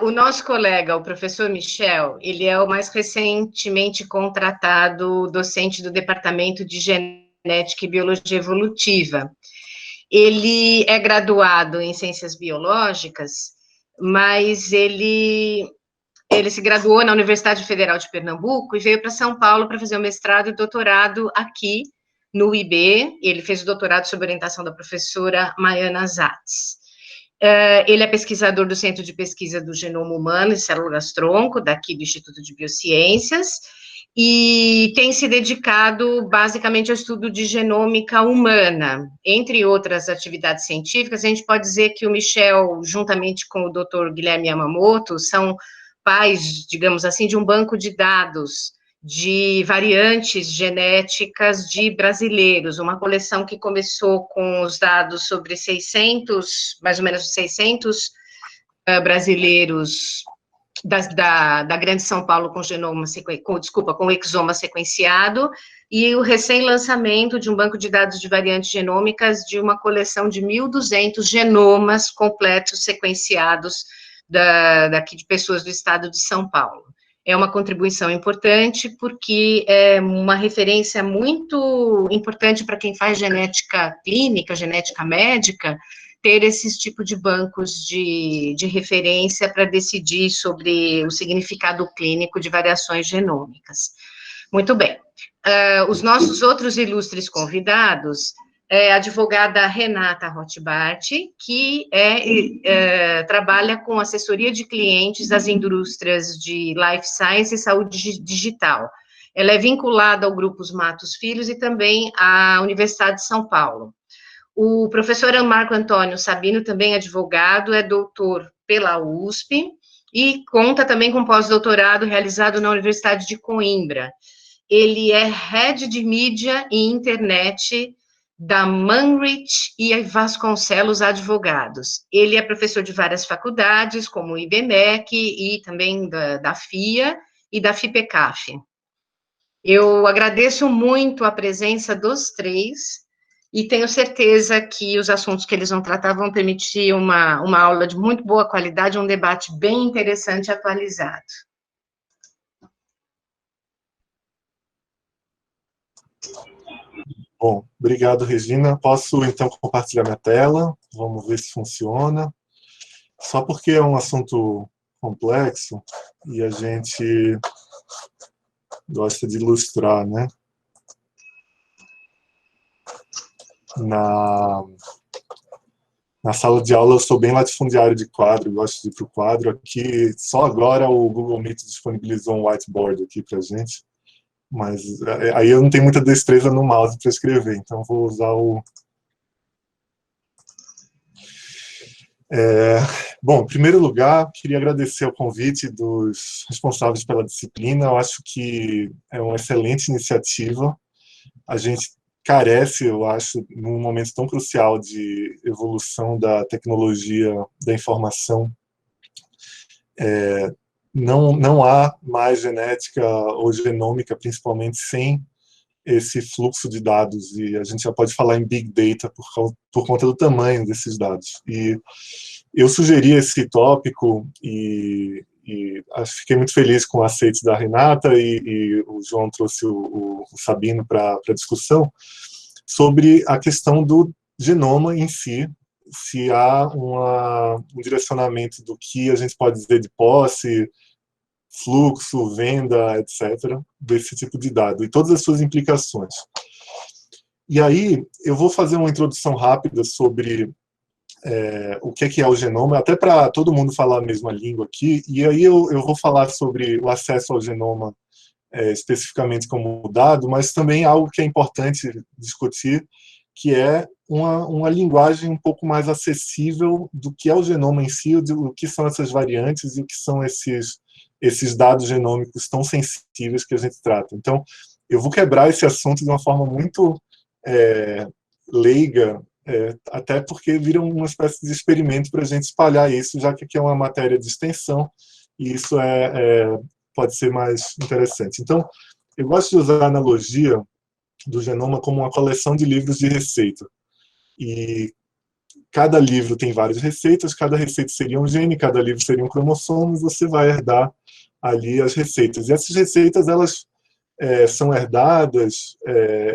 O nosso colega, o professor Michel, ele é o mais recentemente contratado docente do Departamento de Genética e Biologia Evolutiva. Ele é graduado em Ciências Biológicas, mas ele se graduou na Universidade Federal de Pernambuco e veio para São Paulo para fazer o mestrado e doutorado aqui no IB. Ele fez o doutorado sob orientação da professora Maiana Zatz. Ele é pesquisador do Centro de Pesquisa do Genoma Humano e Células-Tronco, daqui do Instituto de Biociências, e tem se dedicado basicamente ao estudo de genômica humana. Entre outras atividades científicas, a gente pode dizer que o Michel, juntamente com o Dr. Guilherme Yamamoto, são pais, digamos assim, de um banco de dados de variantes genéticas de brasileiros, uma coleção que começou com os dados sobre 600, mais ou menos 600 brasileiros da Grande São Paulo com com exoma sequenciado, e o recém-lançamento de um banco de dados de variantes genômicas de uma coleção de 1.200 genomas completos sequenciados daqui de pessoas do estado de São Paulo. É uma contribuição importante, porque é uma referência muito importante para quem faz genética clínica, genética médica, ter esses tipos de bancos de referência para decidir sobre o significado clínico de variações genômicas. Muito bem. Os nossos outros ilustres convidados é a advogada Renata Rothbart, que trabalha com assessoria de clientes das indústrias de life science e saúde digital. Ela é vinculada ao Grupo Os Matos Filhos e também à Universidade de São Paulo. O professor Marco Antônio Sabino, também advogado, é doutor pela USP e conta também com pós-doutorado realizado na Universidade de Coimbra. Ele é head de mídia e internet da Manrich e Vasconcelos Advogados. Ele é professor de várias faculdades, como o IBMEC e também da FIA e da FIPECAF. Eu agradeço muito a presença dos três e tenho certeza que os assuntos que eles vão tratar vão permitir uma aula de muito boa qualidade, um debate bem interessante e atualizado. Bom, obrigado, Regina. Posso, então, compartilhar minha tela? Vamos ver se funciona. Só porque é um assunto complexo e a gente gosta de ilustrar, né? Na sala de aula eu sou bem latifundiário de quadro, gosto de ir para o quadro. Aqui, só agora o Google Meet disponibilizou um whiteboard aqui para a gente. Mas aí eu não tenho muita destreza no mouse para escrever, então vou usar o... Bom, em primeiro lugar, queria agradecer o convite dos responsáveis pela disciplina. Eu acho que é uma excelente iniciativa. A gente carece, eu acho, num momento tão crucial de evolução da tecnologia da informação, não há mais genética ou genômica, principalmente, sem esse fluxo de dados, e a gente já pode falar em Big Data por conta do tamanho desses dados. E eu sugeri esse tópico e fiquei muito feliz com o aceite da Renata, e o João trouxe o Sabino para a discussão, sobre a questão do genoma em si, se há um direcionamento do que a gente pode dizer de posse, fluxo, venda, etc., desse tipo de dado, e todas as suas implicações. E aí, eu vou fazer uma introdução rápida sobre o que é o genoma, até para todo mundo falar a mesma língua aqui, e aí eu vou falar sobre o acesso ao genoma especificamente como dado, mas também algo que é importante discutir, que é uma linguagem um pouco mais acessível do que é o genoma em si, do que são essas variantes e o que são esses dados genômicos tão sensíveis que a gente trata. Então, eu vou quebrar esse assunto de uma forma muito leiga, até porque vira uma espécie de experimento para a gente espalhar isso, já que aqui é uma matéria de extensão, e isso pode ser mais interessante. Então, eu gosto de usar a analogia do genoma como uma coleção de livros de receita. E cada livro tem várias receitas, cada receita seria um gene, cada livro seria um cromossomo, e você vai herdar ali as receitas. E essas receitas, elas são herdadas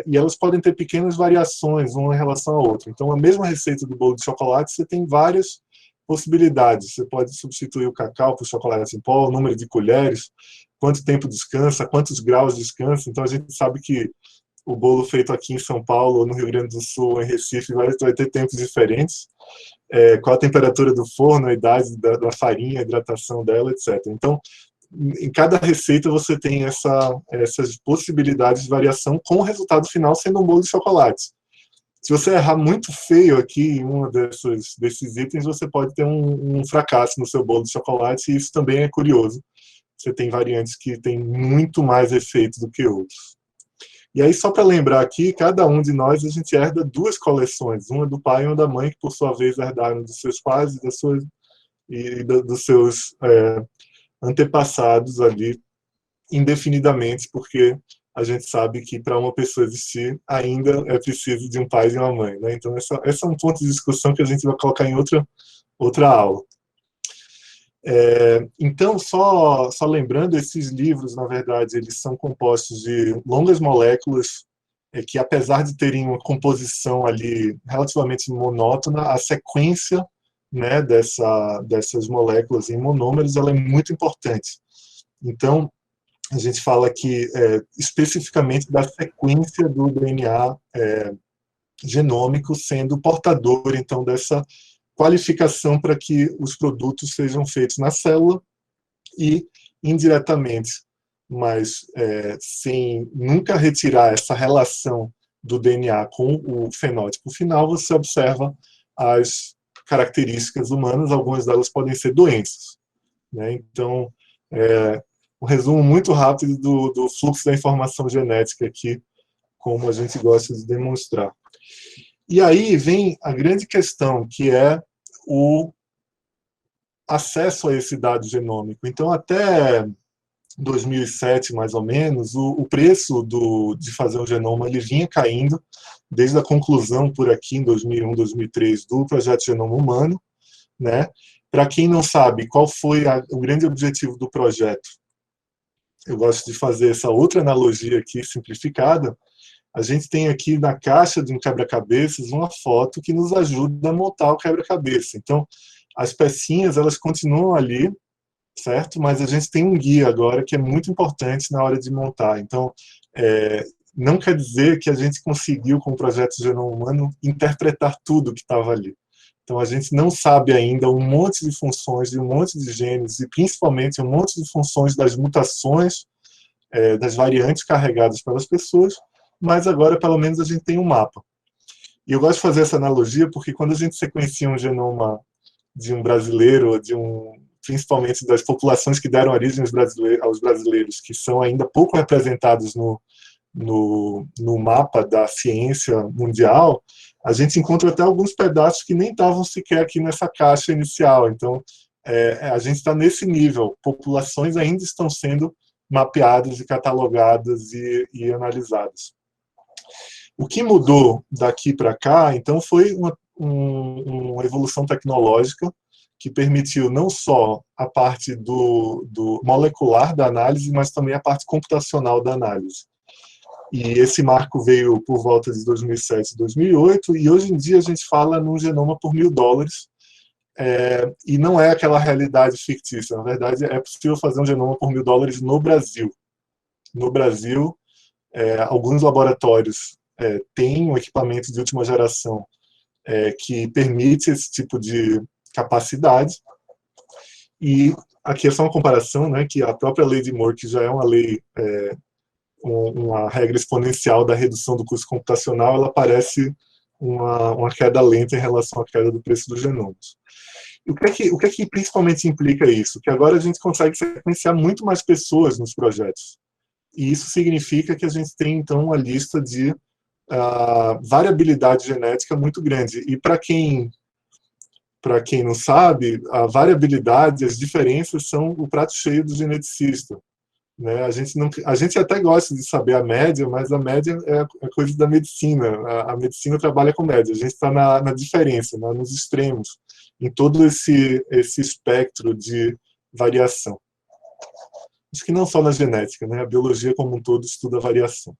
e elas podem ter pequenas variações uma em relação à outra. Então, a mesma receita do bolo de chocolate, você tem várias possibilidades. Você pode substituir o cacau por chocolate em pó, o número de colheres, quanto tempo descansa, quantos graus descansa. Então, a gente sabe que o bolo feito aqui em São Paulo, ou no Rio Grande do Sul, ou em Recife, vai ter tempos diferentes. Qual a temperatura do forno, a idade da farinha, a hidratação dela, etc. Então, em cada receita você tem essas possibilidades de variação, com o resultado final sendo um bolo de chocolate. Se você errar muito feio aqui em um desses itens, você pode ter um fracasso no seu bolo de chocolate, e isso também é curioso. Você tem variantes que têm muito mais efeito do que outros. E aí, só para lembrar aqui, cada um de nós, a gente herda duas coleções, uma do pai e uma da mãe, que por sua vez herdaram dos seus pais e dos seus antepassados ali, indefinidamente, porque a gente sabe que para uma pessoa existir ainda é preciso de um pai e de uma mãe, né? Então esse é um ponto de discussão que a gente vai colocar em outra aula. Então, só lembrando, esses livros, na verdade, eles são compostos de longas moléculas que, apesar de terem uma composição ali relativamente monótona, a sequência, né, dessas moléculas em monômeros, ela é muito importante. Então, a gente fala aqui especificamente da sequência do DNA genômico sendo portador, então, dessa qualificação para que os produtos sejam feitos na célula e indiretamente, mas sem nunca retirar essa relação do DNA com o fenótipo final, você observa as características humanas, algumas delas podem ser doenças, né? Então, um resumo muito rápido do fluxo da informação genética aqui, como a gente gosta de demonstrar. E aí vem a grande questão, que é o acesso a esse dado genômico. Então, até 2007, mais ou menos, o preço de fazer um genoma ele vinha caindo, desde a conclusão por aqui, em 2001, 2003, do Projeto Genoma Humano, né? Para quem não sabe qual foi o grande objetivo do projeto, eu gosto de fazer essa outra analogia aqui, simplificada. A gente tem aqui na caixa de um quebra-cabeças uma foto que nos ajuda a montar o quebra-cabeça. Então, as pecinhas, elas continuam ali, certo? Mas a gente tem um guia agora que é muito importante na hora de montar. Então, não quer dizer que a gente conseguiu, com o Projeto Genoma Humano, interpretar tudo que estava ali. Então, a gente não sabe ainda um monte de funções, de um monte de genes, e principalmente um monte de funções das mutações, das variantes carregadas pelas pessoas, mas agora, pelo menos, a gente tem um mapa. E eu gosto de fazer essa analogia porque quando a gente sequencia um genoma de um brasileiro, principalmente das populações que deram origem aos brasileiros, que são ainda pouco representados no mapa da ciência mundial, a gente encontra até alguns pedaços que nem estavam sequer aqui nessa caixa inicial. Então, a gente está nesse nível. Populações ainda estão sendo mapeadas e catalogadas e analisadas. O que mudou daqui para cá, então, foi uma evolução tecnológica que permitiu não só a parte do molecular da análise, mas também a parte computacional da análise. E esse marco veio por volta de 2007, 2008, e hoje em dia a gente fala num genoma por $1.000, e não é aquela realidade fictícia. Na verdade, é possível fazer um genoma por $1.000 no Brasil. No Brasil, alguns laboratórios têm um equipamento de última geração que permite esse tipo de capacidade. E aqui é só uma comparação, né, que a própria lei de Moore, que já é uma lei, uma regra exponencial da redução do custo computacional, ela parece uma queda lenta em relação à queda do preço dos genomas. O que é que principalmente implica isso? Que agora a gente consegue sequenciar muito mais pessoas nos projetos. E isso significa que a gente tem, então, uma lista de variabilidade genética muito grande. E para quem não sabe, a variabilidade, as diferenças são o prato cheio do geneticista. né? A gente até gosta de saber a média, mas a média é coisa da medicina. A medicina trabalha com média. A gente está na diferença, né? Nos extremos, em todo esse espectro de variação. Acho que não só na genética, né? A biologia como um todo estuda a variação.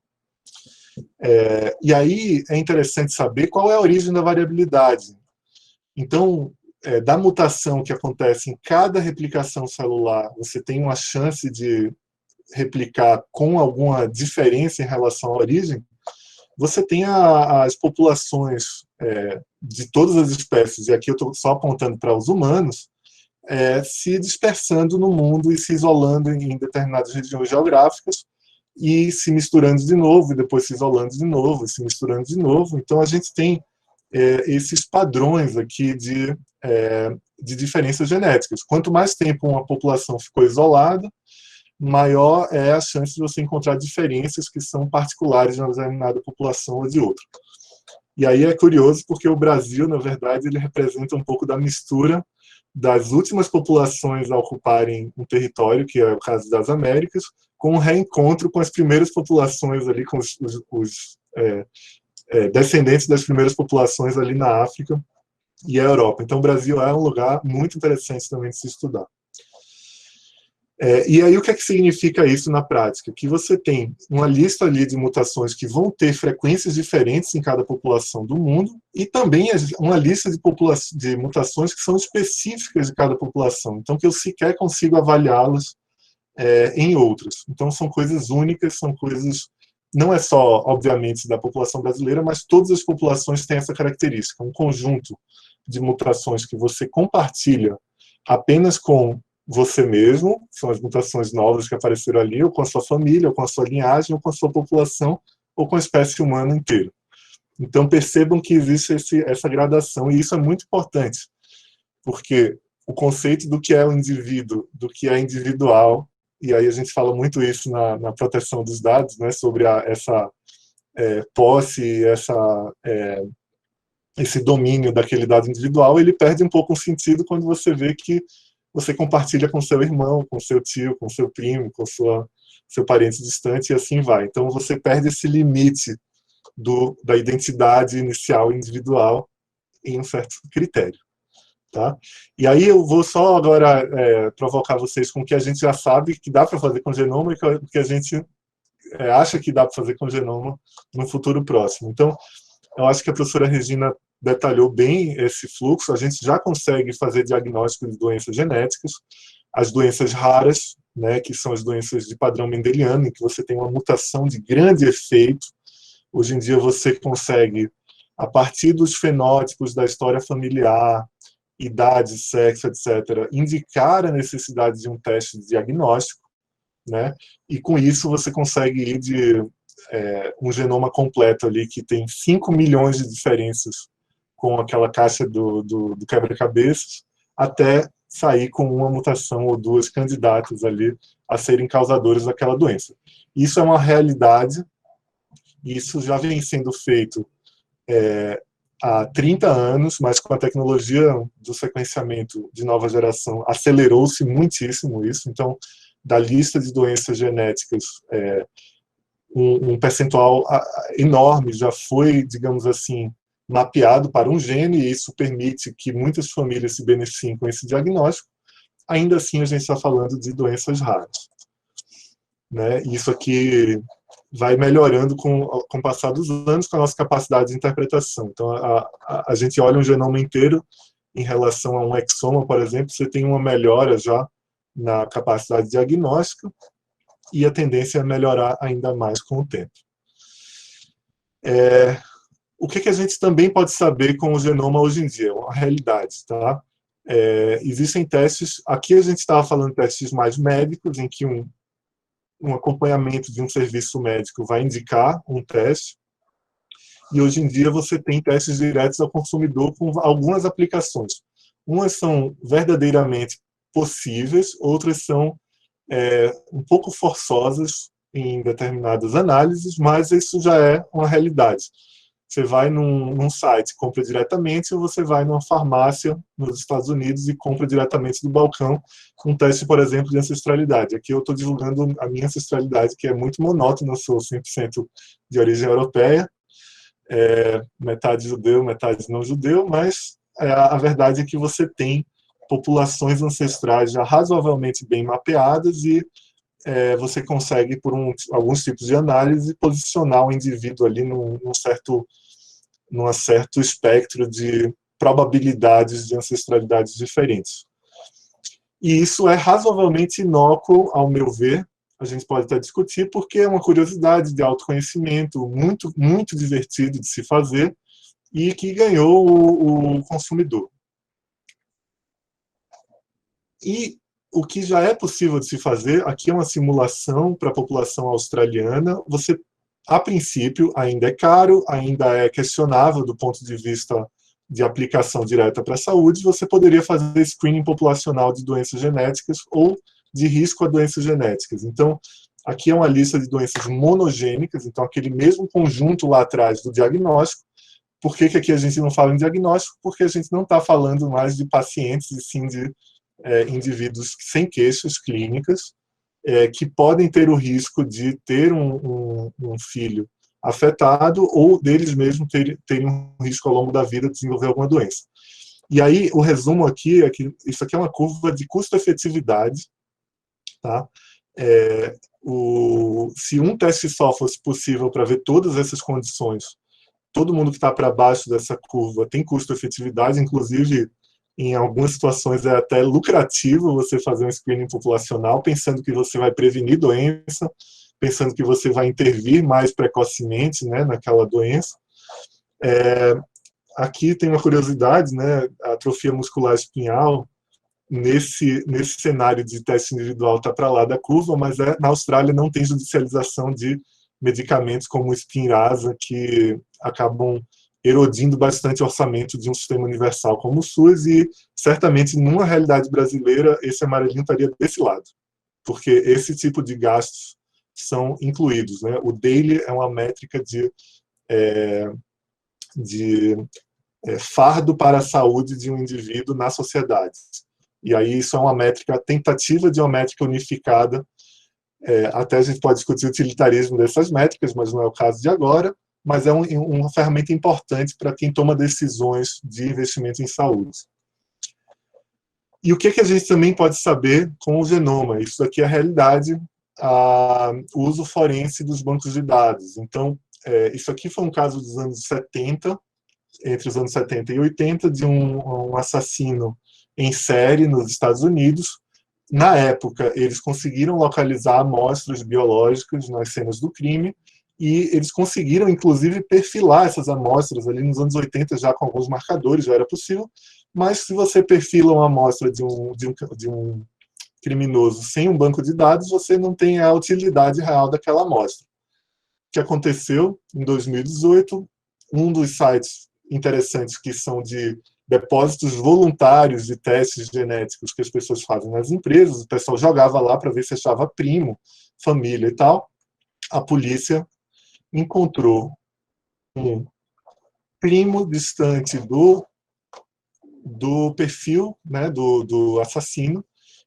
E aí é interessante saber qual é a origem da variabilidade. Então, da mutação que acontece em cada replicação celular, você tem uma chance de replicar com alguma diferença em relação à origem, você tem as populações de todas as espécies, e aqui eu estou só apontando para os humanos, se dispersando no mundo e se isolando em determinadas regiões geográficas e se misturando de novo, e depois se isolando de novo, e se misturando de novo. Então, a gente tem esses padrões aqui de diferenças genéticas. Quanto mais tempo uma população ficou isolada, maior é a chance de você encontrar diferenças que são particulares de uma determinada população ou de outra. E aí é curioso porque o Brasil, na verdade, ele representa um pouco da mistura das últimas populações a ocuparem um território, que é o caso das Américas, com um reencontro com as primeiras populações ali, com os descendentes das primeiras populações ali na África e a Europa. Então o Brasil é um lugar muito interessante também de se estudar. E aí o que é que significa isso na prática? Que você tem uma lista ali de mutações que vão ter frequências diferentes em cada população do mundo e também uma lista de mutações que são específicas de cada população, então que eu sequer consigo avaliá-las em outras. Então são coisas únicas, são coisas, não é só, obviamente, da população brasileira, mas todas as populações têm essa característica, um conjunto de mutações que você compartilha apenas com você mesmo, são as mutações novas que apareceram ali, ou com a sua família, ou com a sua linhagem, ou com a sua população, ou com a espécie humana inteira. Então percebam que existe essa gradação, e isso é muito importante, porque o conceito do que é o indivíduo, do que é individual, e aí a gente fala muito isso na proteção dos dados, né, sobre essa posse, esse domínio daquele dado individual, ele perde um pouco o sentido quando você vê que você compartilha com seu irmão, com seu tio, com seu primo, com seu parente distante, e assim vai. Então você perde esse limite da identidade inicial individual em um certo critério. Tá? E aí eu vou só agora provocar vocês com o que a gente já sabe que dá para fazer com o genoma e o que a gente acha que dá para fazer com o genoma no futuro próximo. Então, eu acho que a professora Regina detalhou bem esse fluxo. A gente já consegue fazer diagnóstico de doenças genéticas, as doenças raras, né, que são as doenças de padrão mendeliano, em que você tem uma mutação de grande efeito. Hoje em dia você consegue, a partir dos fenótipos da história familiar, idade, sexo, etc., indicar a necessidade de um teste de diagnóstico, né? E com isso você consegue ir de um genoma completo ali que tem 5 milhões de diferenças com aquela caixa do quebra-cabeças, até sair com uma mutação ou duas candidatas ali a serem causadores daquela doença. Isso é uma realidade, isso já vem sendo feito há 30 anos, mas com a tecnologia do sequenciamento de nova geração acelerou-se muitíssimo isso. Então, da lista de doenças genéticas, um percentual enorme já foi, digamos assim, mapeado para um gene, e isso permite que muitas famílias se beneficiem com esse diagnóstico. Ainda assim, a gente está falando de doenças raras, né? Isso aqui vai melhorando com o passar dos anos, com a nossa capacidade de interpretação. Então, a gente olha um genoma inteiro em relação a um exoma, por exemplo, você tem uma melhora já na capacidade diagnóstica, e a tendência é melhorar ainda mais com o tempo. O que a gente também pode saber com o genoma hoje em dia? É uma realidade, tá? Existem testes, aqui a gente estava falando de testes mais médicos, em que um acompanhamento de um serviço médico vai indicar um teste, e hoje em dia você tem testes diretos ao consumidor com algumas aplicações. Umas são verdadeiramente possíveis, outras são um pouco forçosas em determinadas análises, mas isso já é uma realidade. Você vai num site, compra diretamente, ou você vai numa farmácia nos Estados Unidos e compra diretamente do balcão, um teste, por exemplo, de ancestralidade. Aqui eu estou divulgando a minha ancestralidade, que é muito monótona, eu sou 100% de origem europeia, metade judeu, metade não judeu, mas a verdade é que você tem populações ancestrais já razoavelmente bem mapeadas e você consegue, por alguns tipos de análise, posicionar o indivíduo ali num certo espectro de probabilidades de ancestralidades diferentes. E isso é razoavelmente inócuo, ao meu ver. A gente pode até discutir, porque é uma curiosidade de autoconhecimento muito, muito divertido de se fazer e que ganhou o consumidor. E o que já é possível de se fazer, aqui é uma simulação para a população australiana. Você, a princípio, ainda é caro, ainda é questionável do ponto de vista de aplicação direta para a saúde. Você poderia fazer screening populacional de doenças genéticas ou de risco a doenças genéticas. Então, aqui é uma lista de doenças monogênicas, então aquele mesmo conjunto lá atrás do diagnóstico. Por que aqui a gente não fala em diagnóstico? Porque a gente não está falando mais de pacientes, e sim de indivíduos sem queixas clínicas, que podem ter o risco de ter um filho afetado ou deles mesmos terem um risco ao longo da vida de desenvolver alguma doença. E aí, o resumo aqui é que isso aqui é uma curva de custo-efetividade. Tá? Se um teste só fosse possível para ver todas essas condições, todo mundo que está para baixo dessa curva tem custo-efetividade, inclusive em algumas situações é até lucrativo você fazer um screening populacional, pensando que você vai prevenir doença, pensando que você vai intervir mais precocemente, né, naquela doença. Aqui tem uma curiosidade, né, a atrofia muscular espinhal, nesse cenário de teste individual está para lá da curva, mas na Austrália não tem judicialização de medicamentos como o Spinraza, que acabam erodindo bastante o orçamento de um sistema universal como o SUS, e certamente numa realidade brasileira esse amarelinho estaria desse lado, porque esse tipo de gastos são incluídos, né? O DAILY é uma métrica de fardo para a saúde de um indivíduo na sociedade. E aí isso é uma métrica, tentativa de uma métrica unificada. Até a gente pode discutir o utilitarismo dessas métricas, mas não é o caso de agora, mas é uma ferramenta importante para quem toma decisões de investimento em saúde. E o que a gente também pode saber com o genoma? Isso aqui é a realidade, o uso forense dos bancos de dados. Então, isso aqui foi um caso dos anos 70, entre os anos 70 e 80, de um assassino em série nos Estados Unidos. Na época, eles conseguiram localizar amostras biológicas nas cenas do crime, e eles conseguiram, inclusive, perfilar essas amostras ali nos anos 80, já com alguns marcadores, já era possível, mas se você perfila uma amostra de um criminoso sem um banco de dados, você não tem a utilidade real daquela amostra. O que aconteceu em 2018, um dos sites interessantes que são de depósitos voluntários de testes genéticos que as pessoas fazem nas empresas, o pessoal jogava lá para ver se achava primo, família e tal. A polícia encontrou um primo distante do perfil, né, do assassino,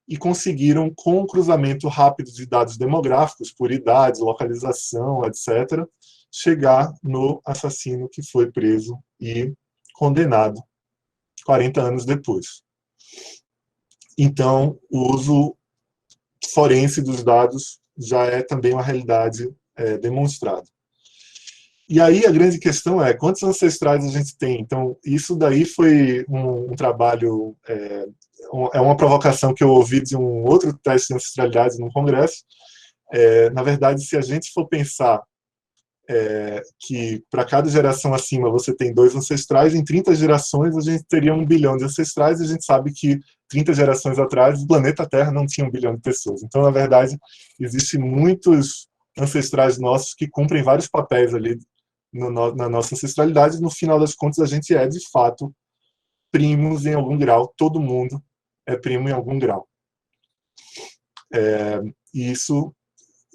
e conseguiram, com um cruzamento rápido de dados demográficos, por idade, localização, etc., chegar no assassino que foi preso e condenado 40 anos depois. Então, o uso forense dos dados já é também uma realidade demonstrada. E aí a grande questão é, quantos ancestrais a gente tem? Então, isso daí foi um trabalho, uma provocação que eu ouvi de um outro teste de ancestralidade num congresso. Na verdade, se a gente for pensar que para cada geração acima você tem 2 ancestrais, em 30 gerações a gente teria 1 bilhão de ancestrais, e a gente sabe que 30 gerações atrás o planeta Terra não tinha 1 bilhão de pessoas. Então, na verdade, existem muitos ancestrais nossos que cumprem vários papéis ali na nossa ancestralidade. No final das contas, a gente é, de fato, primos em algum grau. Todo mundo é primo em algum grau. E isso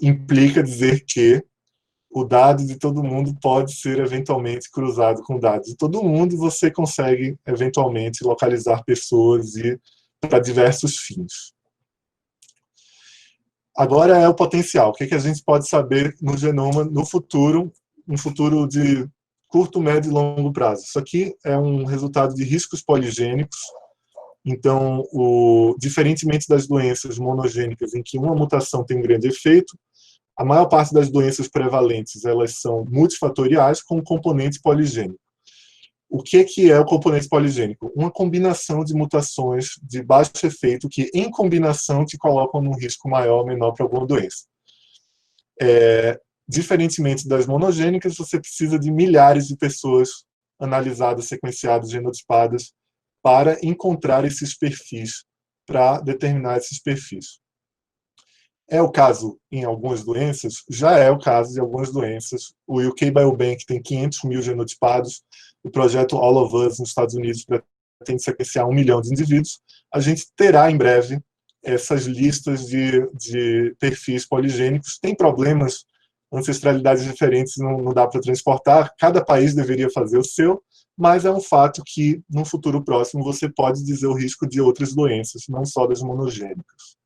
implica dizer que o dado de todo mundo pode ser eventualmente cruzado com dados de todo mundo, e você consegue eventualmente localizar pessoas e para diversos fins. Agora é o potencial. O que a gente pode saber no genoma no futuro, um futuro de curto, médio e longo prazo? Isso aqui é um resultado de riscos poligênicos. Então, diferentemente das doenças monogênicas, em que uma mutação tem um grande efeito, a maior parte das doenças prevalentes elas são multifatoriais com um componente poligênico. O que é o componente poligênico? Uma combinação de mutações de baixo efeito que, em combinação, te colocam num risco maior ou menor para alguma doença. Diferentemente das monogênicas, você precisa de milhares de pessoas analisadas, sequenciadas, genotipadas, para encontrar esses perfis, para determinar esses perfis. É o caso em algumas doenças? Já é o caso de algumas doenças. O UK Biobank tem 500 mil genotipados, o projeto All of Us nos Estados Unidos pretende sequenciar 1 milhão de indivíduos. A gente terá em breve essas listas de perfis poligênicos. Tem problemas, ancestralidades diferentes, não dá para transportar, cada país deveria fazer o seu, mas é um fato que, no futuro próximo, você pode dizer o risco de outras doenças, não só das monogênicas.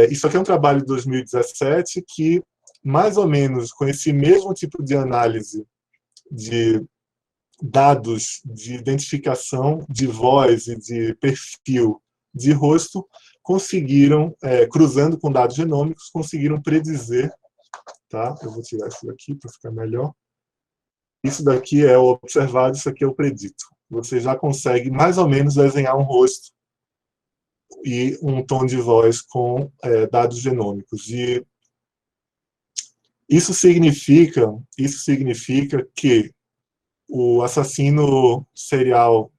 Isso aqui é um trabalho de 2017 que, mais ou menos, com esse mesmo tipo de análise de dados de identificação de voz e de perfil de rosto, conseguiram, cruzando com dados genômicos, conseguiram predizer, tá? Eu vou tirar isso daqui para ficar melhor. Isso daqui é o observado, isso aqui é o predito. Você já consegue mais ou menos desenhar um rosto e um tom de voz com dados genômicos. E isso significa que o assassino serial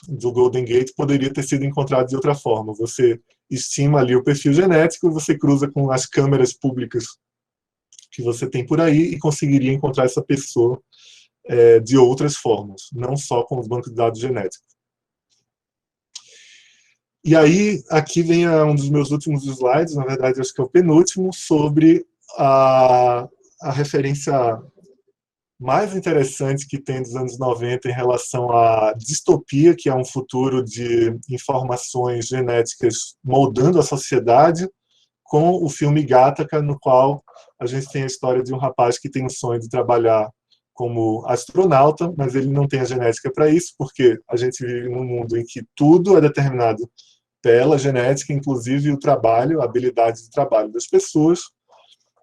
do Golden Gate poderia ter sido encontrado de outra forma. Você estima ali o perfil genético, você cruza com as câmeras públicas que você tem por aí e conseguiria encontrar essa pessoa de outras formas, não só com os bancos de dados genéticos. E aí, aqui vem um dos meus últimos slides, na verdade, acho que é o penúltimo, sobre a referência mais interessante que tem dos anos 90 em relação à distopia, que é um futuro de informações genéticas moldando a sociedade, com o filme Gattaca, no qual a gente tem a história de um rapaz que tem o sonho de trabalhar como astronauta, mas ele não tem a genética para isso, porque a gente vive num mundo em que tudo é determinado pela genética, inclusive o trabalho, a habilidade de trabalho das pessoas,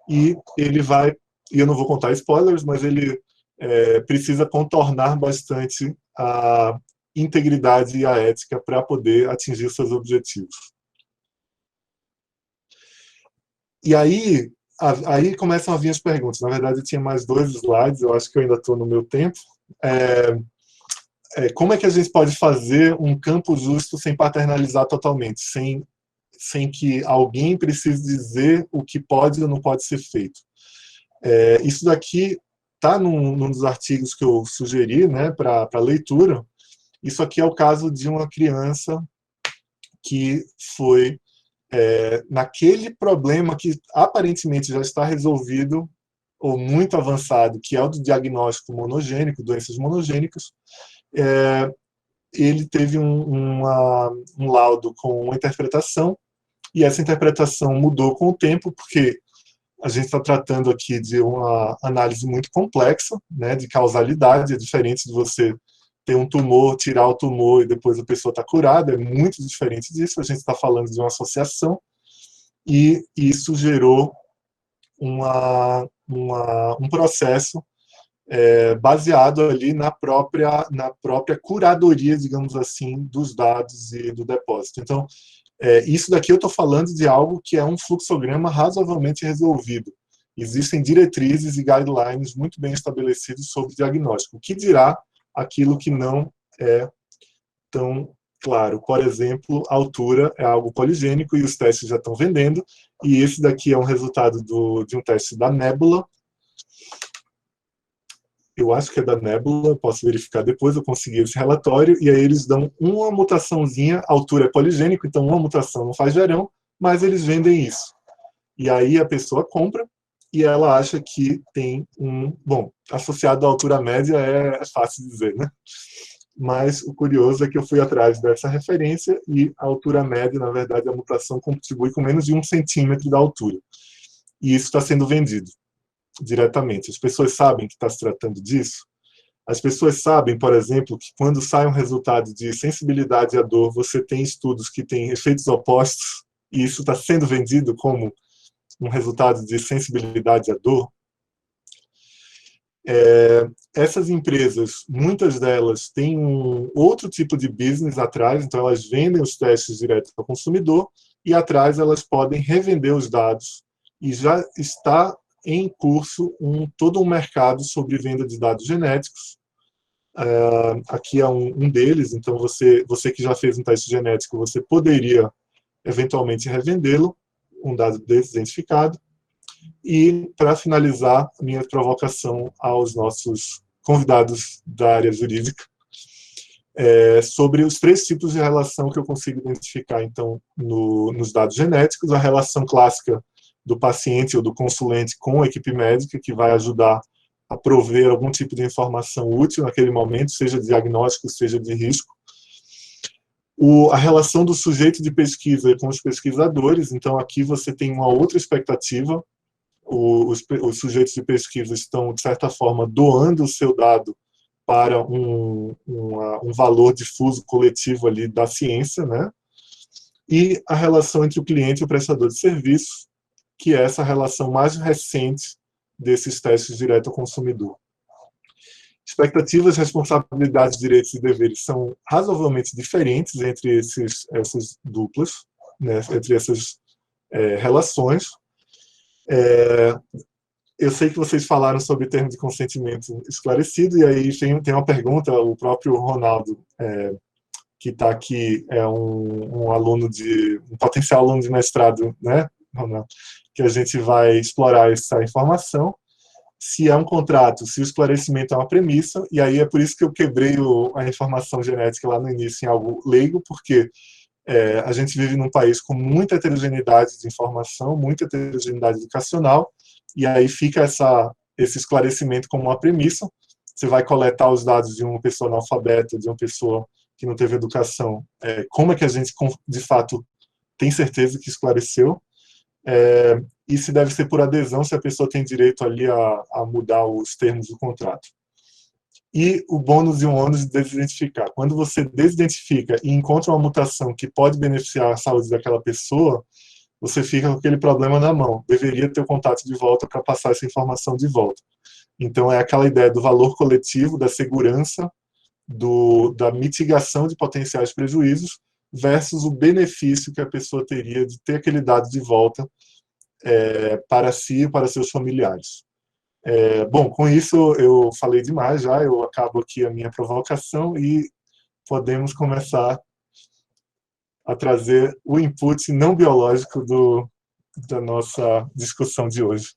e ele vai, e eu não vou contar spoilers, mas ele precisa contornar bastante a integridade e a ética para poder atingir seus objetivos. E aí começam a vir as perguntas. Na verdade, eu tinha mais 2 slides, eu acho que eu ainda estou no meu tempo. Como é que a gente pode fazer um campo justo sem paternalizar totalmente, sem que alguém precise dizer o que pode ou não pode ser feito? Isso daqui está num dos artigos que eu sugeri, né, para leitura. Isso aqui é o caso de uma criança que foi naquele problema que aparentemente já está resolvido ou muito avançado, que é o do diagnóstico monogênico, doenças monogênicas. Ele teve um laudo com uma interpretação, e essa interpretação mudou com o tempo, porque a gente está tratando aqui de uma análise muito complexa, né, de causalidade. É diferente de você ter um tumor, tirar o tumor e depois a pessoa está curada, é muito diferente disso. A gente está falando de uma associação, e isso gerou um processo baseado ali na própria curadoria, digamos assim, dos dados e do depósito. Então, isso daqui eu estou falando de algo que é um fluxograma razoavelmente resolvido. Existem diretrizes e guidelines muito bem estabelecidos sobre diagnóstico. O que dirá aquilo que não é tão claro? Por exemplo, a altura é algo poligênico e os testes já estão vendendo, e esse daqui é um resultado de um teste da Nebula. Eu acho que é da Nebula, posso verificar depois, eu consegui esse relatório, e aí eles dão uma mutaçãozinha, a altura é poligênico, então uma mutação não faz verão, mas eles vendem isso. E aí a pessoa compra, e ela acha que tem bom, associado à altura média é fácil dizer, né? Mas o curioso é que eu fui atrás dessa referência e a altura média, na verdade, a mutação contribui com menos de 1 centímetro da altura. E isso está sendo vendido diretamente. As pessoas sabem que está se tratando disso. As pessoas sabem, por exemplo, que quando sai um resultado de sensibilidade à dor, você tem estudos que têm efeitos opostos, e isso está sendo vendido como um resultado de sensibilidade à dor. Essas empresas, muitas delas têm um outro tipo de business atrás, então elas vendem os testes direto ao consumidor, e atrás elas podem revender os dados, e já está em curso todo um mercado sobre venda de dados genéticos. Aqui é um deles, então você que já fez um teste genético, você poderia eventualmente revendê-lo, um dado desidentificado. E, para finalizar, minha provocação aos nossos convidados da área jurídica, sobre os 3 tipos de relação que eu consigo identificar, então, nos dados genéticos: a relação clássica do paciente ou do consulente com a equipe médica, que vai ajudar a prover algum tipo de informação útil naquele momento, seja diagnóstico, seja de risco. A relação do sujeito de pesquisa com os pesquisadores, então aqui você tem uma outra expectativa. Os sujeitos de pesquisa estão, de certa forma, doando o seu dado para um valor difuso coletivo ali da ciência, né? E a relação entre o cliente e o prestador de serviço, que é essa relação mais recente desses testes direto ao consumidor. Expectativas, responsabilidades, direitos e deveres são razoavelmente diferentes entre essas duplas, né? Entre essas relações. Eu sei que vocês falaram sobre termo de consentimento esclarecido, e aí tem uma pergunta, o próprio Ronaldo, que está aqui, é um potencial aluno de mestrado, né, Ronaldo, que a gente vai explorar essa informação. Se é um contrato, se o esclarecimento é uma premissa, e aí é por isso que eu quebrei a informação genética lá no início em algo leigo, porque a gente vive num país com muita heterogeneidade de informação, muita heterogeneidade educacional, e aí fica esse esclarecimento como uma premissa. Você vai coletar os dados de uma pessoa analfabeta, de uma pessoa que não teve educação. Como é que a gente, de fato, tem certeza que esclareceu? E se deve ser por adesão, se a pessoa tem direito ali a mudar os termos do contrato. E o bônus e o ônus de desidentificar. Quando você desidentifica e encontra uma mutação que pode beneficiar a saúde daquela pessoa, você fica com aquele problema na mão. Deveria ter o contato de volta para passar essa informação de volta. Então, é aquela ideia do valor coletivo, da segurança, da mitigação de potenciais prejuízos, versus o benefício que a pessoa teria de ter aquele dado de volta para si e para seus familiares. Bom, com isso eu falei demais já, eu acabo aqui a minha provocação e podemos começar a trazer o input não biológico da nossa discussão de hoje.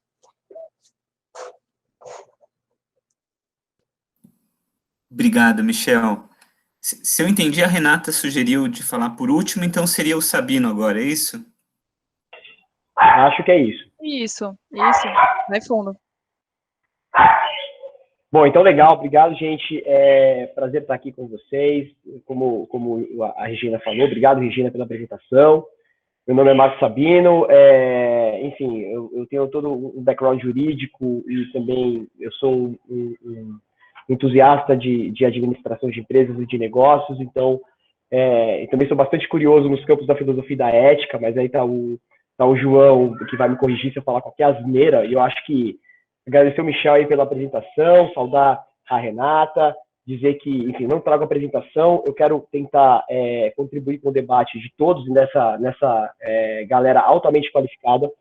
Obrigado, Michel. Se eu entendi, a Renata sugeriu de falar por último, então seria o Sabino agora, é isso? Acho que é isso. Isso. Vai fundo. Bom, então legal, obrigado, gente. Prazer estar aqui com vocês. Como a Regina falou, obrigado, Regina, pela apresentação. Meu nome é Marcos Sabino. Enfim, eu tenho todo um background jurídico e também eu sou um entusiasta de administração de empresas e de negócios, então também sou bastante curioso nos campos da filosofia e da ética, mas aí tá o João, que vai me corrigir se eu falar qualquer asneira, e eu acho que agradecer o Michel aí pela apresentação, saudar a Renata, dizer que, enfim, não trago a apresentação, eu quero tentar contribuir com o debate de todos nessa galera altamente qualificada,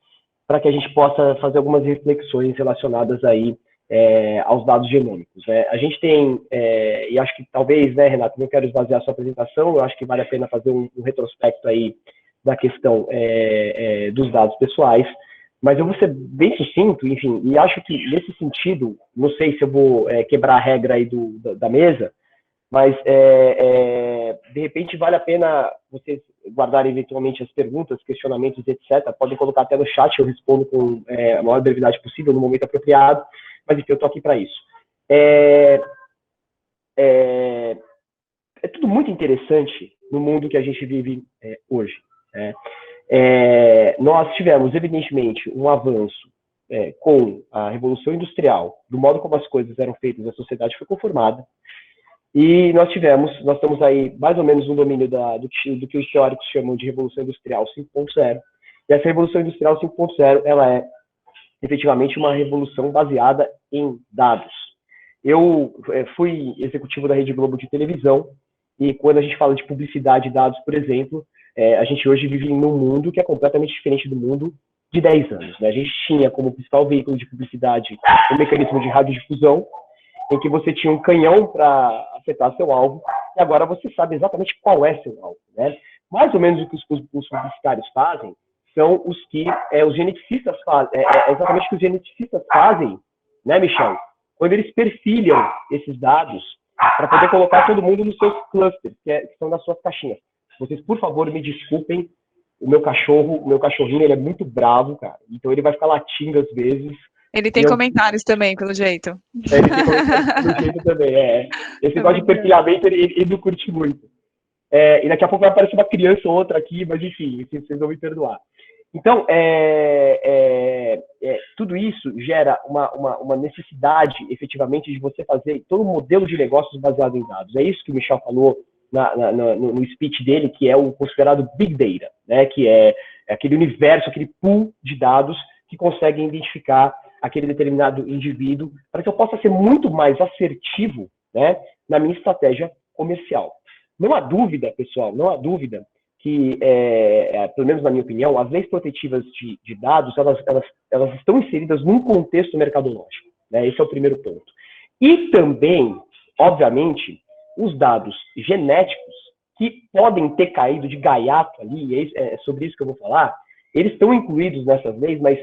para que a gente possa fazer algumas reflexões relacionadas aí aos dados genômicos. A gente tem, e acho que talvez, né, Renato, não quero esvaziar a sua apresentação, eu acho que vale a pena fazer um retrospecto aí da questão dos dados pessoais, mas eu vou ser bem sucinto, enfim, e acho que nesse sentido, não sei se eu vou quebrar a regra aí da mesa, Mas, de repente, vale a pena vocês guardarem eventualmente as perguntas, questionamentos, etc. Podem colocar até no chat, eu respondo com a maior brevidade possível, no momento apropriado. Mas, enfim, eu estou aqui para isso. É tudo muito interessante no mundo que a gente vive hoje. Nós tivemos, evidentemente, um avanço com a Revolução Industrial, do modo como as coisas eram feitas, a sociedade foi conformada, e nós estamos aí mais ou menos no domínio do que os teóricos chamam de Revolução Industrial 5.0, e essa Revolução Industrial 5.0, ela é efetivamente uma revolução baseada em dados. Eu fui executivo da Rede Globo de televisão, e quando a gente fala de publicidade de dados, por exemplo, a gente hoje vive num mundo que é completamente diferente do mundo de 10 anos. Né? A gente tinha como principal veículo de publicidade um mecanismo de radiodifusão, em que você tinha um canhão para afetar seu alvo, e agora você sabe exatamente qual é seu alvo. Né? Mais ou menos o que os publicitários fazem são os que os geneticistas fazem, exatamente o que os geneticistas fazem, né, Michel? Quando eles perfilham esses dados para poder colocar todo mundo nos seus clusters, que são nas suas caixinhas. Vocês, por favor, me desculpem, o meu cachorrinho, ele é muito bravo, cara. Então ele vai ficar latindo às vezes. Ele tem comentários também, pelo jeito. Ele tem comentários pelo jeito também, Esse negócio de perfilhamento, ele não curte muito. E daqui a pouco vai aparecer uma criança ou outra aqui, mas enfim, vocês vão me perdoar. Então, tudo isso gera uma necessidade, efetivamente, de você fazer todo um modelo de negócios baseado em dados. É isso que o Michel falou no speech dele, que é o considerado Big Data, né? Que é aquele universo, aquele pool de dados que consegue identificar aquele determinado indivíduo para que eu possa ser muito mais assertivo, né, na minha estratégia comercial. Não há dúvida, pessoal, não há dúvida que, pelo menos na minha opinião, as leis protetivas de dados, elas estão inseridas num contexto mercadológico. Né? Esse é o primeiro ponto. E também, obviamente, os dados genéticos, que podem ter caído de gaiato ali, é sobre isso que eu vou falar, eles estão incluídos nessas leis, mas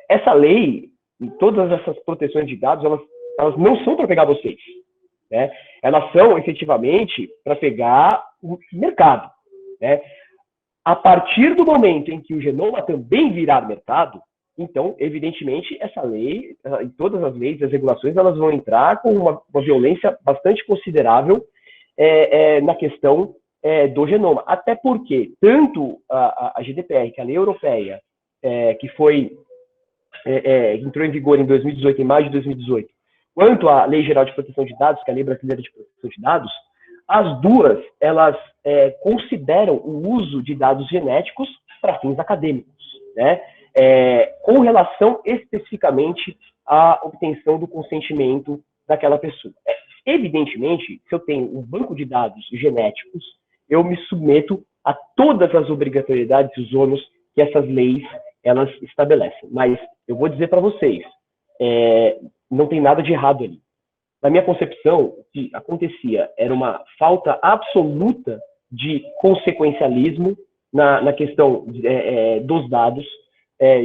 essa lei, e todas essas proteções de dados, elas não são para pegar vocês. Né? Elas são, efetivamente, para pegar o mercado. Né? A partir do momento em que o genoma também virar mercado, então, evidentemente, essa lei, e todas as leis, as regulações, elas vão entrar com uma violência bastante considerável na questão do genoma. Até porque, tanto a GDPR, que é a lei europeia, que entrou em vigor em 2018, em maio de 2018, quanto a Lei Geral de Proteção de Dados, que é a Lei Brasileira de Proteção de Dados, as duas, elas consideram o uso de dados genéticos para fins acadêmicos, né? Com relação especificamente à obtenção do consentimento daquela pessoa. Evidentemente, se eu tenho um banco de dados genéticos, eu me submeto a todas as obrigatoriedades e os ônus que essas leis elas estabelecem. Mas eu vou dizer para vocês, não tem nada de errado ali. Na minha concepção, o que acontecia era uma falta absoluta de consequencialismo na questão dos dados.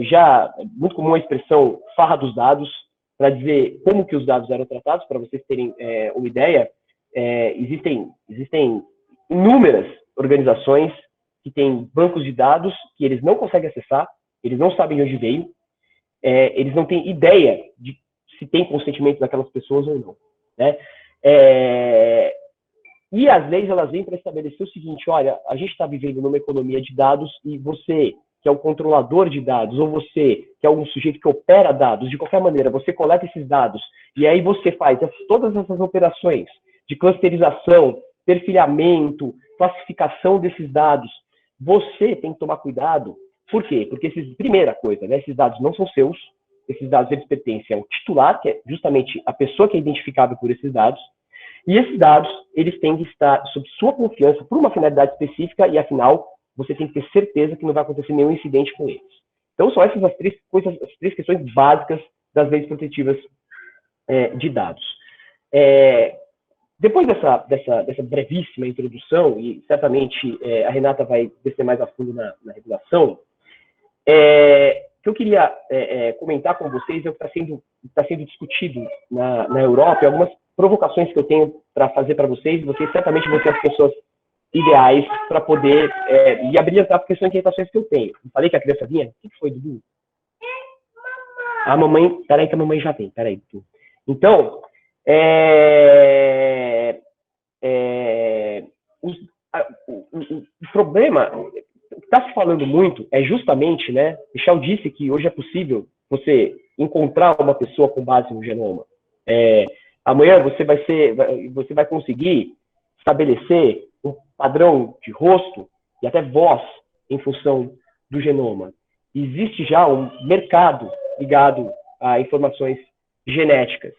Já muito comum a expressão farra dos dados, para dizer como que os dados eram tratados, para vocês terem uma ideia. Existem inúmeras organizações que têm bancos de dados que eles não conseguem acessar, eles não sabem de onde veio, eles não têm ideia de se tem consentimento daquelas pessoas ou não. Né? E as leis, elas vêm para estabelecer o seguinte: olha, a gente está vivendo numa economia de dados e você, que é o controlador de dados, ou você, que é um sujeito que opera dados, de qualquer maneira, você coleta esses dados e aí você faz todas essas operações de clusterização, perfilhamento, classificação desses dados. Você tem que tomar cuidado. Por quê? Porque, primeira coisa, né, esses dados não são seus, esses dados eles pertencem ao titular, que é justamente a pessoa que é identificável por esses dados, e esses dados eles têm que estar sob sua confiança por uma finalidade específica e, afinal, você tem que ter certeza que não vai acontecer nenhum incidente com eles. Então, são essas as três questões básicas das leis protetivas de dados. Depois dessa brevíssima introdução, e certamente a Renata vai descer mais a fundo na regulação, o que eu queria comentar com vocês é o que está sendo discutido na Europa, e algumas provocações que eu tenho para fazer para vocês. Vocês certamente vão ser as pessoas ideais para poder e abrilhantar por questões de irritações que eu tenho. Eu falei que a criança vinha? O que foi, Dudu? A mamãe... Peraí que a mamãe já vem. Peraí, Dudu. Então, o problema, o que está se falando muito é justamente, né? Michel disse que hoje é possível você encontrar uma pessoa com base no genoma. Amanhã você vai conseguir estabelecer um padrão de rosto e até voz em função do genoma. Existe já um mercado ligado a informações genéticas.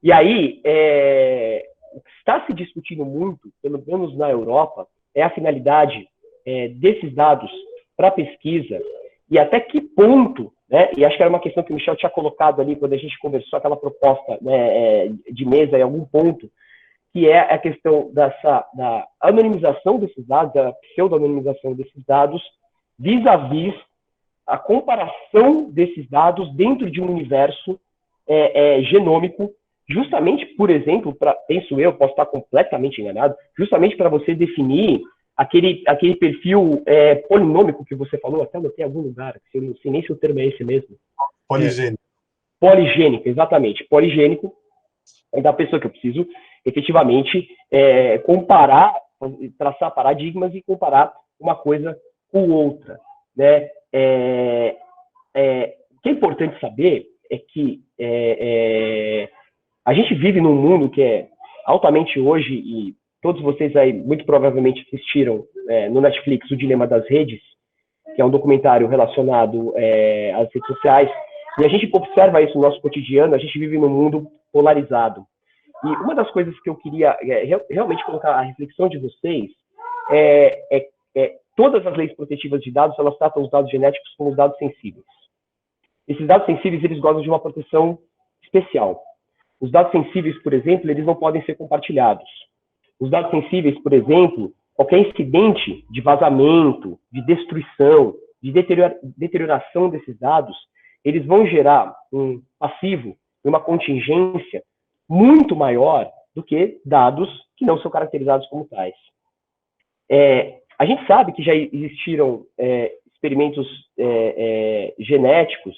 E aí, o que está se discutindo muito, pelo menos na Europa, é a finalidade desses dados para pesquisa e até que ponto, né, e acho que era uma questão que o Michel tinha colocado ali quando a gente conversou, aquela proposta, né, de mesa em algum ponto, que é a questão da anonimização desses dados, a pseudo-anonimização desses dados, vis-à-vis a comparação desses dados dentro de um universo genômico, justamente, por exemplo, penso eu, posso estar completamente enganado, justamente para você definir aquele perfil polinômico que você falou, até anotei em algum lugar, eu não sei nem se o termo é esse mesmo. Poligênico. Poligênico, exatamente. Poligênico é da pessoa que eu preciso, efetivamente, comparar, traçar paradigmas e comparar uma coisa com outra, né? O que é importante saber é que a gente vive num mundo que é altamente hoje, e todos vocês aí muito provavelmente assistiram no Netflix O Dilema das Redes, que é um documentário relacionado às redes sociais, e a gente observa isso no nosso cotidiano. A gente vive num mundo polarizado. E uma das coisas que eu queria realmente colocar a reflexão de vocês todas as leis protetivas de dados, elas tratam os dados genéticos como os dados sensíveis. Esses dados sensíveis, eles gozam de uma proteção especial. Os dados sensíveis, por exemplo, eles não podem ser compartilhados. Os dados sensíveis, por exemplo, qualquer incidente de vazamento, de destruição, de deterioração desses dados, eles vão gerar um passivo, uma contingência muito maior do que dados que não são caracterizados como tais. A gente sabe que já existiram experimentos genéticos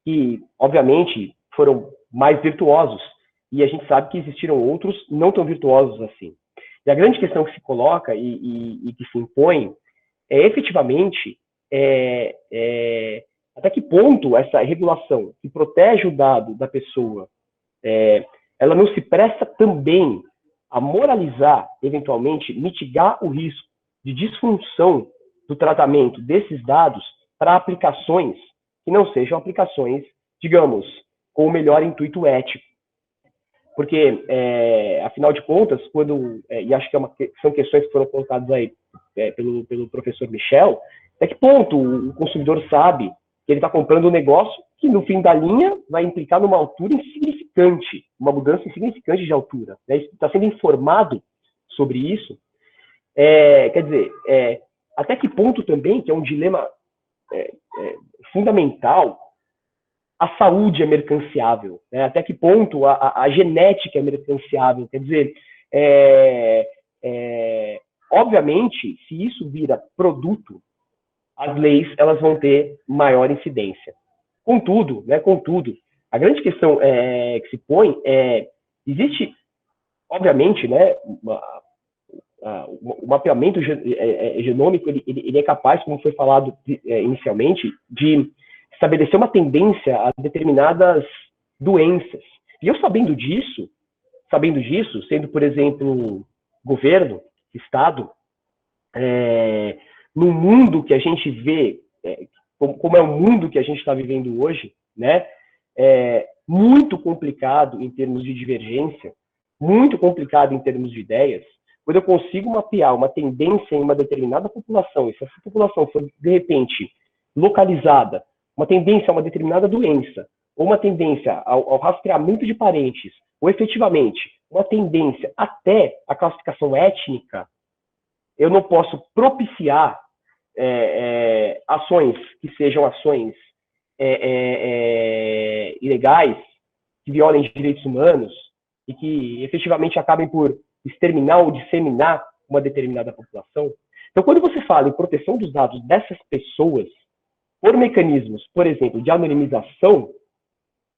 que, obviamente, foram mais virtuosos, e a gente sabe que existiram outros não tão virtuosos assim. E a grande questão que se coloca e que se impõe é, efetivamente, até que ponto essa regulação que protege o dado da pessoa, ela não se presta também a moralizar, eventualmente, mitigar o risco de disfunção do tratamento desses dados para aplicações que não sejam aplicações, digamos, com o melhor intuito ético. Porque, afinal de contas, e acho que são questões que foram colocadas aí pelo professor Michel, até que ponto o consumidor sabe que ele está comprando um negócio que, no fim da linha, vai implicar numa altura insignificante, uma mudança insignificante de altura. Né? Está sendo informado sobre isso. Quer dizer, até que ponto também, que é um dilema fundamental, a saúde é mercanciável, né? Até que ponto a genética é mercanciável? Quer dizer, obviamente, se isso vira produto, as leis elas vão ter maior incidência. Contudo, a grande questão que se põe existe, obviamente, né, o mapeamento genômico, ele é capaz, como foi falado inicialmente, de estabelecer uma tendência a determinadas doenças. E eu sabendo disso, sendo, por exemplo, governo, Estado, no mundo que a gente vê, como é o mundo que a gente está vivendo hoje, né, muito complicado em termos de divergência, muito complicado em termos de ideias, quando eu consigo mapear uma tendência em uma determinada população, e se essa população for, de repente, localizada, uma tendência a uma determinada doença, ou uma tendência ao rastreamento de parentes, ou efetivamente uma tendência até a classificação étnica, eu não posso propiciar ações que sejam ações ilegais, que violem direitos humanos, e que efetivamente acabem por exterminar ou disseminar uma determinada população. Então, quando você fala em proteção dos dados dessas pessoas por mecanismos, por exemplo, de anonimização,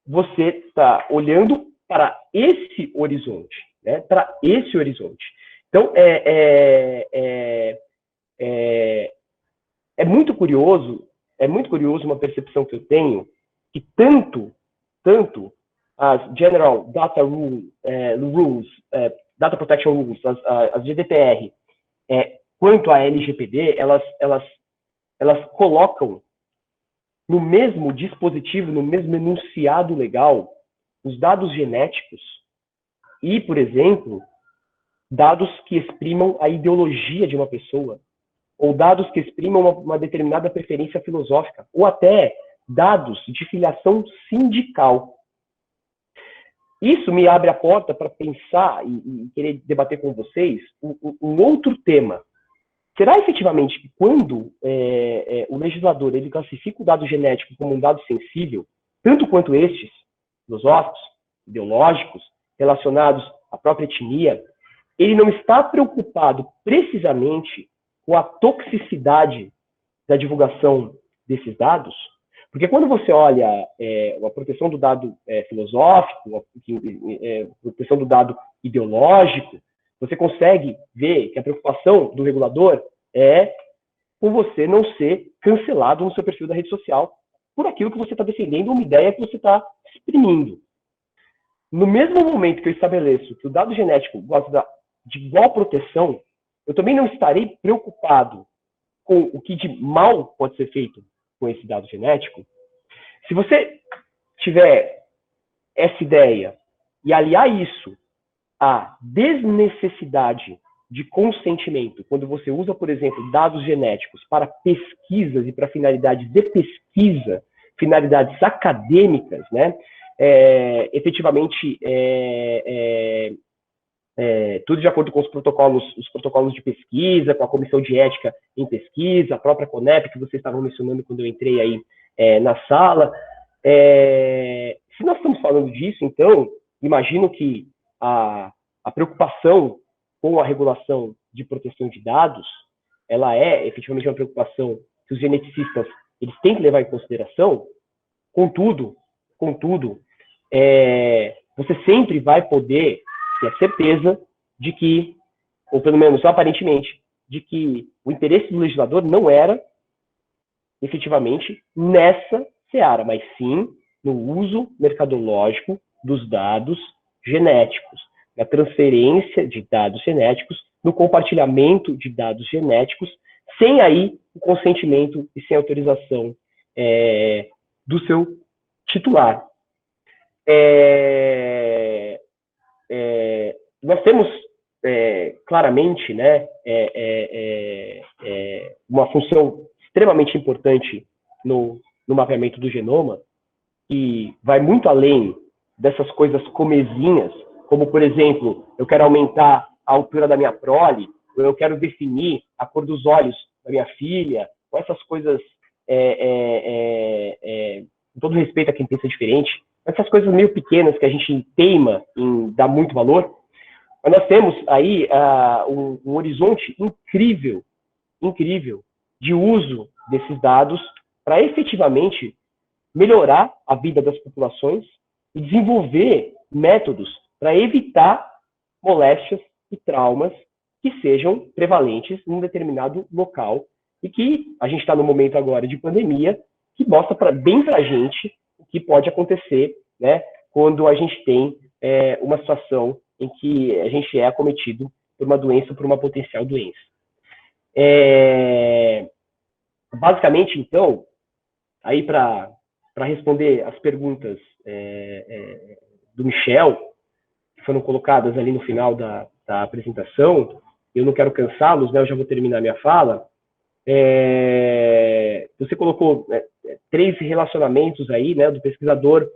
você está olhando para esse horizonte, né? Para esse horizonte. Então, é muito curioso uma percepção que eu tenho que tanto as General Data Rules, Data Protection Rules, as GDPR, quanto a LGPD, elas colocam no mesmo dispositivo, no mesmo enunciado legal, os dados genéticos e, por exemplo, dados que exprimam a ideologia de uma pessoa, ou dados que exprimam uma determinada preferência filosófica, ou até dados de filiação sindical. Isso me abre a porta para pensar e querer debater com vocês um outro tema. Será efetivamente que quando o legislador ele classifica o dado genético como um dado sensível, tanto quanto estes, filosóficos, ideológicos, relacionados à própria etnia, ele não está preocupado precisamente com a toxicidade da divulgação desses dados? Porque quando você olha a proteção do dado filosófico, a proteção do dado ideológico, você consegue ver que a preocupação do regulador é com você não ser cancelado no seu perfil da rede social por aquilo que você está defendendo, uma ideia que você está exprimindo. No mesmo momento que eu estabeleço que o dado genético gosta de igual proteção, eu também não estarei preocupado com o que de mal pode ser feito com esse dado genético. Se você tiver essa ideia e aliar isso à desnecessidade de consentimento, quando você usa, por exemplo, dados genéticos para pesquisas e para finalidades de pesquisa, finalidades acadêmicas, né? Efetivamente, tudo de acordo com os protocolos de pesquisa, com a comissão de ética em pesquisa, a própria CONEP, que vocês estavam mencionando quando eu entrei aí na sala. Se nós estamos falando disso, então, imagino que a preocupação com a regulação de proteção de dados, ela é efetivamente uma preocupação que os geneticistas eles têm que levar em consideração. Contudo, você sempre vai poder ter a certeza de que, ou pelo menos aparentemente, de que o interesse do legislador não era efetivamente nessa seara, mas sim no uso mercadológico dos dados genéticos, na transferência de dados genéticos, no compartilhamento de dados genéticos, sem aí o consentimento e sem autorização do seu titular. Nós temos claramente, né, uma função extremamente importante no mapeamento do genoma, que vai muito além dessas coisas comezinhas, como, por exemplo, eu quero aumentar a altura da minha prole, ou eu quero definir a cor dos olhos da minha filha, ou essas coisas, com todo respeito a quem pensa diferente, essas coisas meio pequenas que a gente teima em dar muito valor. Mas nós temos aí um horizonte incrível de uso desses dados para efetivamente melhorar a vida das populações e desenvolver métodos para evitar moléstias e traumas que sejam prevalentes em um determinado local e que a gente está no momento agora de pandemia que mostra bem para a gente o que pode acontecer, né, quando a gente tem uma situação em que a gente é acometido por uma doença, por uma potencial doença. Basicamente, então, aí para responder as perguntas do Michel, que foram colocadas ali no final da apresentação, eu não quero cansá-los, né, eu já vou terminar minha fala. Você colocou 3 relacionamentos aí, né, do pesquisador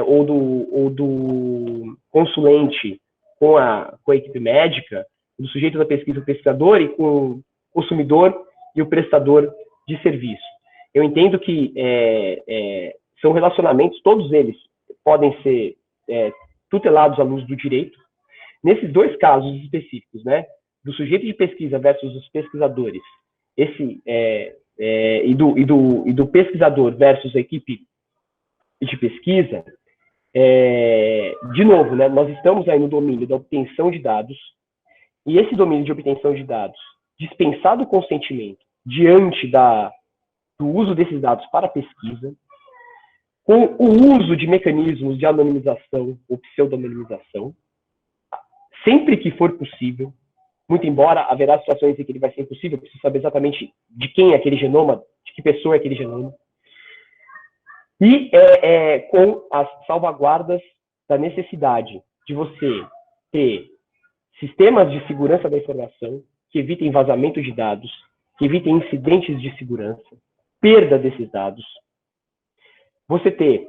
ou do consulente com a equipe médica, do sujeito da pesquisa, o pesquisador, e com o consumidor e o prestador de serviço. Eu entendo que são relacionamentos, todos eles podem ser tutelados à luz do direito. Nesses dois casos específicos, né, do sujeito de pesquisa versus os pesquisadores, e do pesquisador versus a equipe de pesquisa, de novo, né, nós estamos aí no domínio da obtenção de dados, e esse domínio de obtenção de dados, dispensado o consentimento diante do uso desses dados para pesquisa, com o uso de mecanismos de anonimização ou pseudonimização, sempre que for possível, muito embora haverá situações em que ele vai ser impossível, preciso saber exatamente de quem é aquele genoma, de que pessoa é aquele genoma, e com as salvaguardas da necessidade de você ter sistemas de segurança da informação que evitem vazamento de dados, que evitem incidentes de segurança, perda desses dados, você ter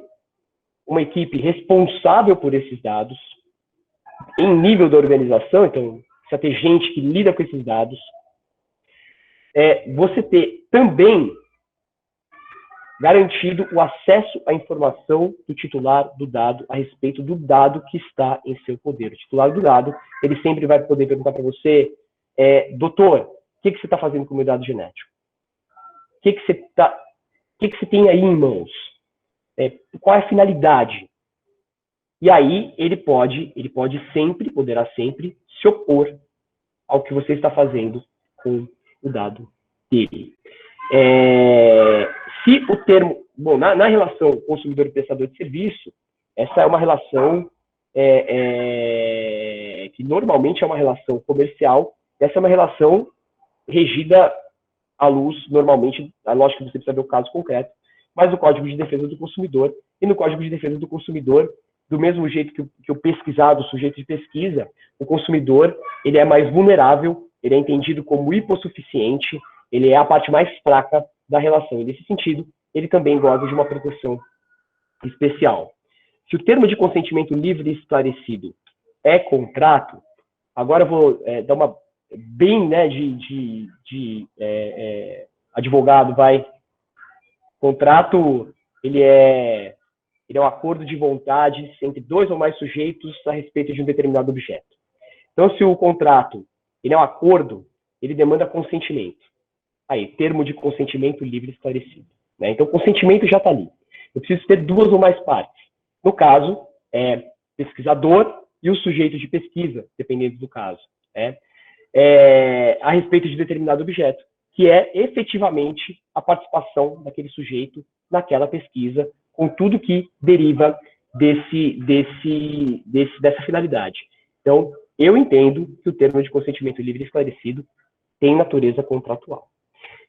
uma equipe responsável por esses dados, em nível da organização, então precisa ter gente que lida com esses dados, você ter também garantido o acesso à informação do titular do dado a respeito do dado que está em seu poder. O titular do dado, ele sempre vai poder perguntar para você, doutor, o que você está fazendo com o meu dado genético? O que você tem aí em mãos? Qual é a finalidade? E aí ele poderá sempre se opor ao que você está fazendo com o dado dele. Se o termo, bom, na relação consumidor e prestador de serviço, essa é uma relação que normalmente é uma relação comercial, essa é uma relação regida à luz, normalmente, lógico que você precisa ver o caso concreto, mas no Código de Defesa do Consumidor, e no Código de Defesa do Consumidor, do mesmo jeito que o pesquisado, o sujeito de pesquisa, o consumidor, ele é mais vulnerável, ele é entendido como hipossuficiente, ele é a parte mais fraca da relação. E nesse sentido, ele também goza de uma proteção especial. Se o termo de consentimento livre e esclarecido é contrato, agora eu vou dar uma bem, né, advogado, vai. Contrato, ele é um acordo de vontade entre dois ou mais sujeitos a respeito de um determinado objeto. Então, se o contrato ele é um acordo, ele demanda consentimento. Aí, termo de consentimento livre e esclarecido. Né? Então, o consentimento já está ali. Eu preciso ter duas ou mais partes. No caso, pesquisador e o sujeito de pesquisa, dependendo do caso. A respeito de determinado objeto, que é efetivamente a participação daquele sujeito naquela pesquisa, com tudo que deriva dessa finalidade. Então, eu entendo que o termo de consentimento livre e esclarecido tem natureza contratual.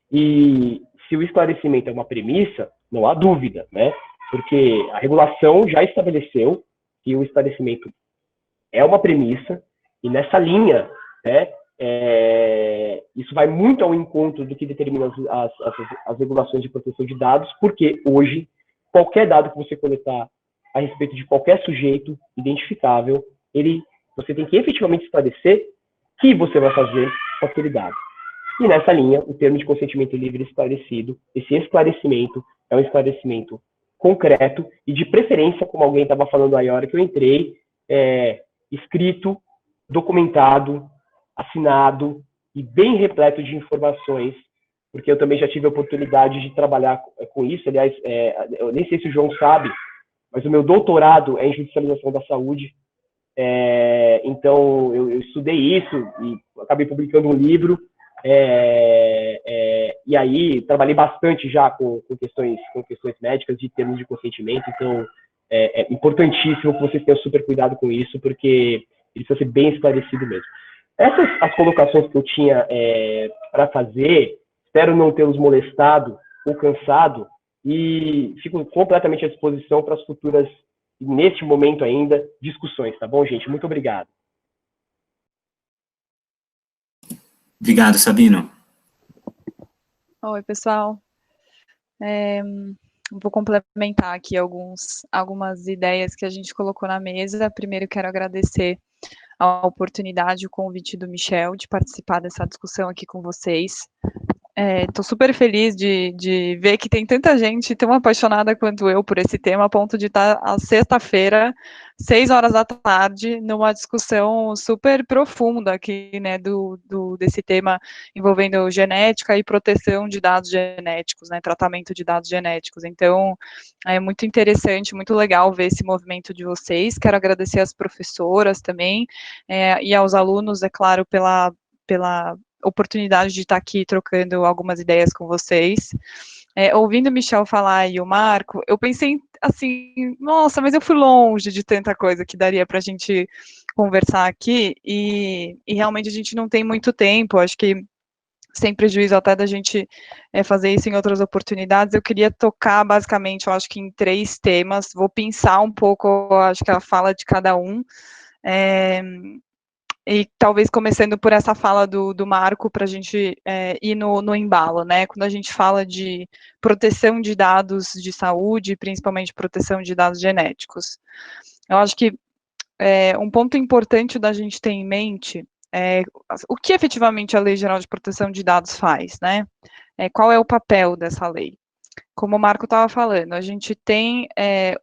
E se o esclarecimento é uma premissa, não há dúvida, né? Porque a regulação já estabeleceu que o esclarecimento é uma premissa, e nessa linha, né, isso vai muito ao encontro do que determina as regulações de proteção de dados, porque hoje, qualquer dado que você coletar a respeito de qualquer sujeito identificável, você tem que efetivamente esclarecer o que você vai fazer com aquele dado. E nessa linha, o termo de consentimento livre e esclarecido, esse esclarecimento é um esclarecimento concreto e de preferência, como alguém estava falando aí a hora que eu entrei, escrito, documentado, assinado e bem repleto de informações, porque eu também já tive a oportunidade de trabalhar com isso. Aliás, eu nem sei se o João sabe, mas o meu doutorado é em judicialização da saúde, então eu estudei isso e acabei publicando um livro, e aí trabalhei bastante já com questões médicas de termos de consentimento, então é importantíssimo que vocês tenham super cuidado com isso, porque ele precisa ser bem esclarecido mesmo. Essas as colocações que eu tinha para fazer, espero não tê-los molestado ou cansado, e fico completamente à disposição para as futuras, neste momento ainda, discussões, tá bom, gente? Muito obrigado. Obrigado, Sabino. Oi, pessoal. Vou complementar aqui algumas ideias que a gente colocou na mesa. Primeiro, quero agradecer a oportunidade, o convite do Michel de participar dessa discussão aqui com vocês. Estou super feliz de ver que tem tanta gente tão apaixonada quanto eu por esse tema, a ponto de estar a sexta-feira, 6 horas da tarde, numa discussão super profunda aqui, né, desse tema envolvendo genética e proteção de dados genéticos, né, tratamento de dados genéticos. Então, é muito interessante, muito legal ver esse movimento de vocês. Quero agradecer às professoras também, e aos alunos, é claro, pela oportunidade de estar aqui trocando algumas ideias com vocês. Ouvindo o Michel falar e o Marco, eu pensei assim, nossa, mas eu fui longe de tanta coisa que daria para a gente conversar aqui, e realmente a gente não tem muito tempo, acho que sem prejuízo até da gente fazer isso em outras oportunidades. Eu queria tocar basicamente, eu acho que em 3 temas, vou pensar um pouco, acho que a fala de cada um, e talvez começando por essa fala do Marco, para a gente ir no embalo, né? Quando a gente fala de proteção de dados de saúde, principalmente proteção de dados genéticos. Eu acho que um ponto importante da gente ter em mente é o que efetivamente a Lei Geral de Proteção de Dados faz, né? Qual é o papel dessa lei? Como o Marco estava falando, a gente tem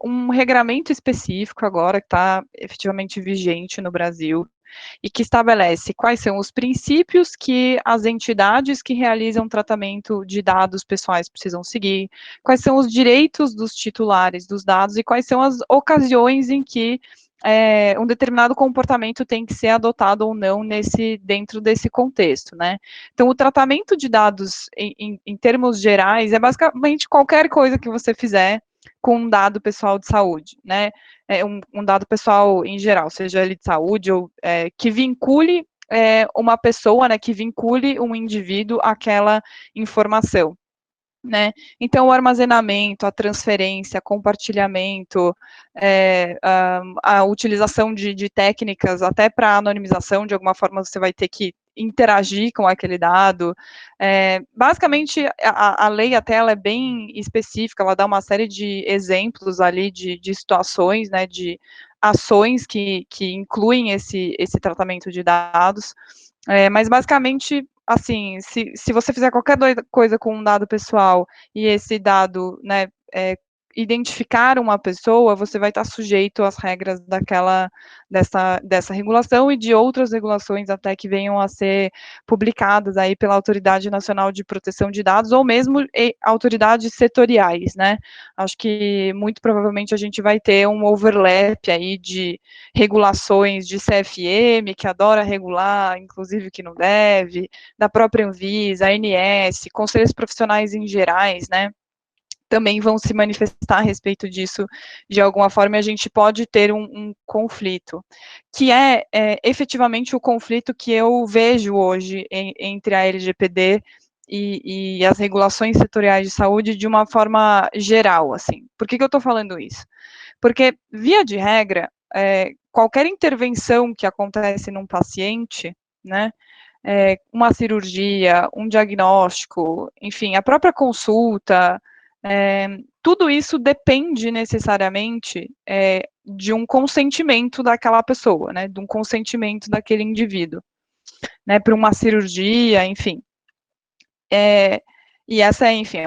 um regramento específico agora que está efetivamente vigente no Brasil, e que estabelece quais são os princípios que as entidades que realizam tratamento de dados pessoais precisam seguir, quais são os direitos dos titulares dos dados e quais são as ocasiões em que um determinado comportamento tem que ser adotado ou não dentro desse contexto, né? Então, o tratamento de dados em termos gerais é basicamente qualquer coisa que você fizer com um dado pessoal de saúde, né? Um dado pessoal em geral, seja ele de saúde ou que vincule uma pessoa, né, que vincule um indivíduo àquela informação, né? Então, o armazenamento, a transferência, compartilhamento, a utilização de técnicas até para anonimização, de alguma forma você vai ter que interagir com aquele dado. Basicamente, a lei até ela é bem específica, ela dá uma série de exemplos ali de situações, né, de ações que incluem esse tratamento de dados, mas basicamente, assim, se você fizer qualquer coisa com um dado pessoal e esse dado, né, identificar uma pessoa, você vai estar sujeito às regras dessa regulação e de outras regulações até que venham a ser publicadas aí pela Autoridade Nacional de Proteção de Dados ou mesmo autoridades setoriais, né? Acho que muito provavelmente a gente vai ter um overlap aí de regulações de CFM, que adora regular, inclusive que não deve, da própria Anvisa, ANS, conselhos profissionais em gerais, né? Também vão se manifestar a respeito disso de alguma forma, e a gente pode ter um conflito, que efetivamente o conflito que eu vejo hoje entre a LGPD e as regulações setoriais de saúde de uma forma geral, assim. Por que eu estou falando isso? Porque, via de regra, qualquer intervenção que acontece num paciente, né, uma cirurgia, um diagnóstico, enfim, a própria consulta, tudo isso depende necessariamente de um consentimento daquela pessoa, né, de um consentimento daquele indivíduo, né, para uma cirurgia, enfim. E essa, enfim,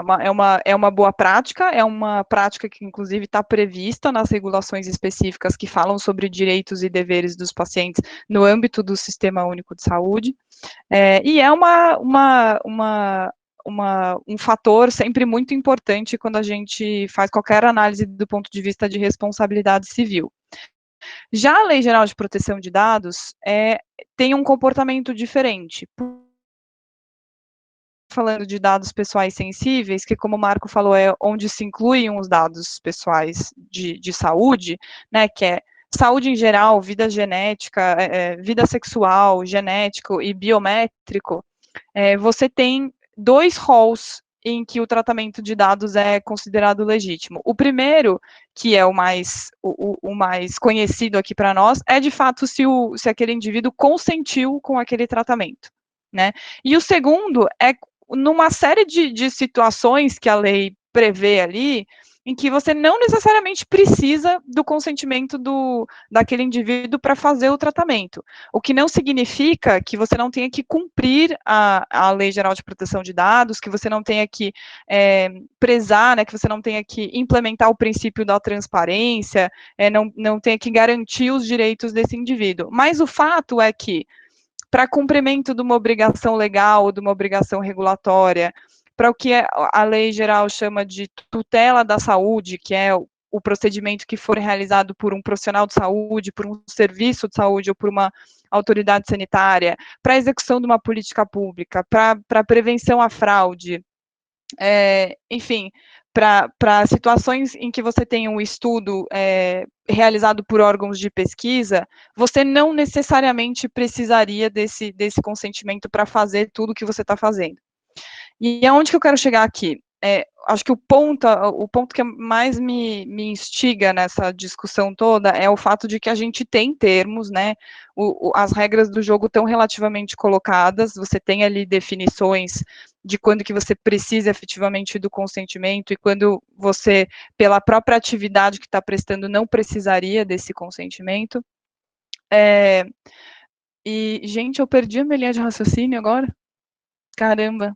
é uma boa prática, é uma prática que, inclusive, está prevista nas regulações específicas que falam sobre direitos e deveres dos pacientes no âmbito do Sistema Único de Saúde, e é um fator sempre muito importante quando a gente faz qualquer análise do ponto de vista de responsabilidade civil. Já a Lei Geral de Proteção de Dados tem um comportamento diferente. Falando de dados pessoais sensíveis, que como o Marco falou, é onde se incluem os dados pessoais de saúde, né, que é saúde em geral, vida genética, vida sexual, genético e biométrico, você tem 2 roles em que o tratamento de dados é considerado legítimo. O primeiro, que é o mais conhecido aqui para nós, é de fato se aquele indivíduo consentiu com aquele tratamento, né? E o segundo é numa série de situações que a lei prevê ali, em que você não necessariamente precisa do consentimento daquele indivíduo para fazer o tratamento, o que não significa que você não tenha que cumprir a Lei Geral de Proteção de Dados, que você não tenha que prezar, né, que você não tenha que implementar o princípio da transparência, não tenha que garantir os direitos desse indivíduo. Mas o fato é que, para cumprimento de uma obrigação legal ou de uma obrigação regulatória, para o que a lei geral chama de tutela da saúde, que é o procedimento que for realizado por um profissional de saúde, por um serviço de saúde ou por uma autoridade sanitária, para a execução de uma política pública, para prevenção à fraude, enfim, para situações em que você tem um estudo realizado por órgãos de pesquisa, você não necessariamente precisaria desse consentimento para fazer tudo o que você está fazendo. E aonde que eu quero chegar aqui? Acho que o ponto que mais me instiga nessa discussão toda é o fato de que a gente tem termos, né, as regras do jogo estão relativamente colocadas, você tem ali definições de quando que você precisa efetivamente do consentimento e quando você, pela própria atividade que está prestando, não precisaria desse consentimento. E, gente, eu perdi a minha linha de raciocínio agora? Caramba.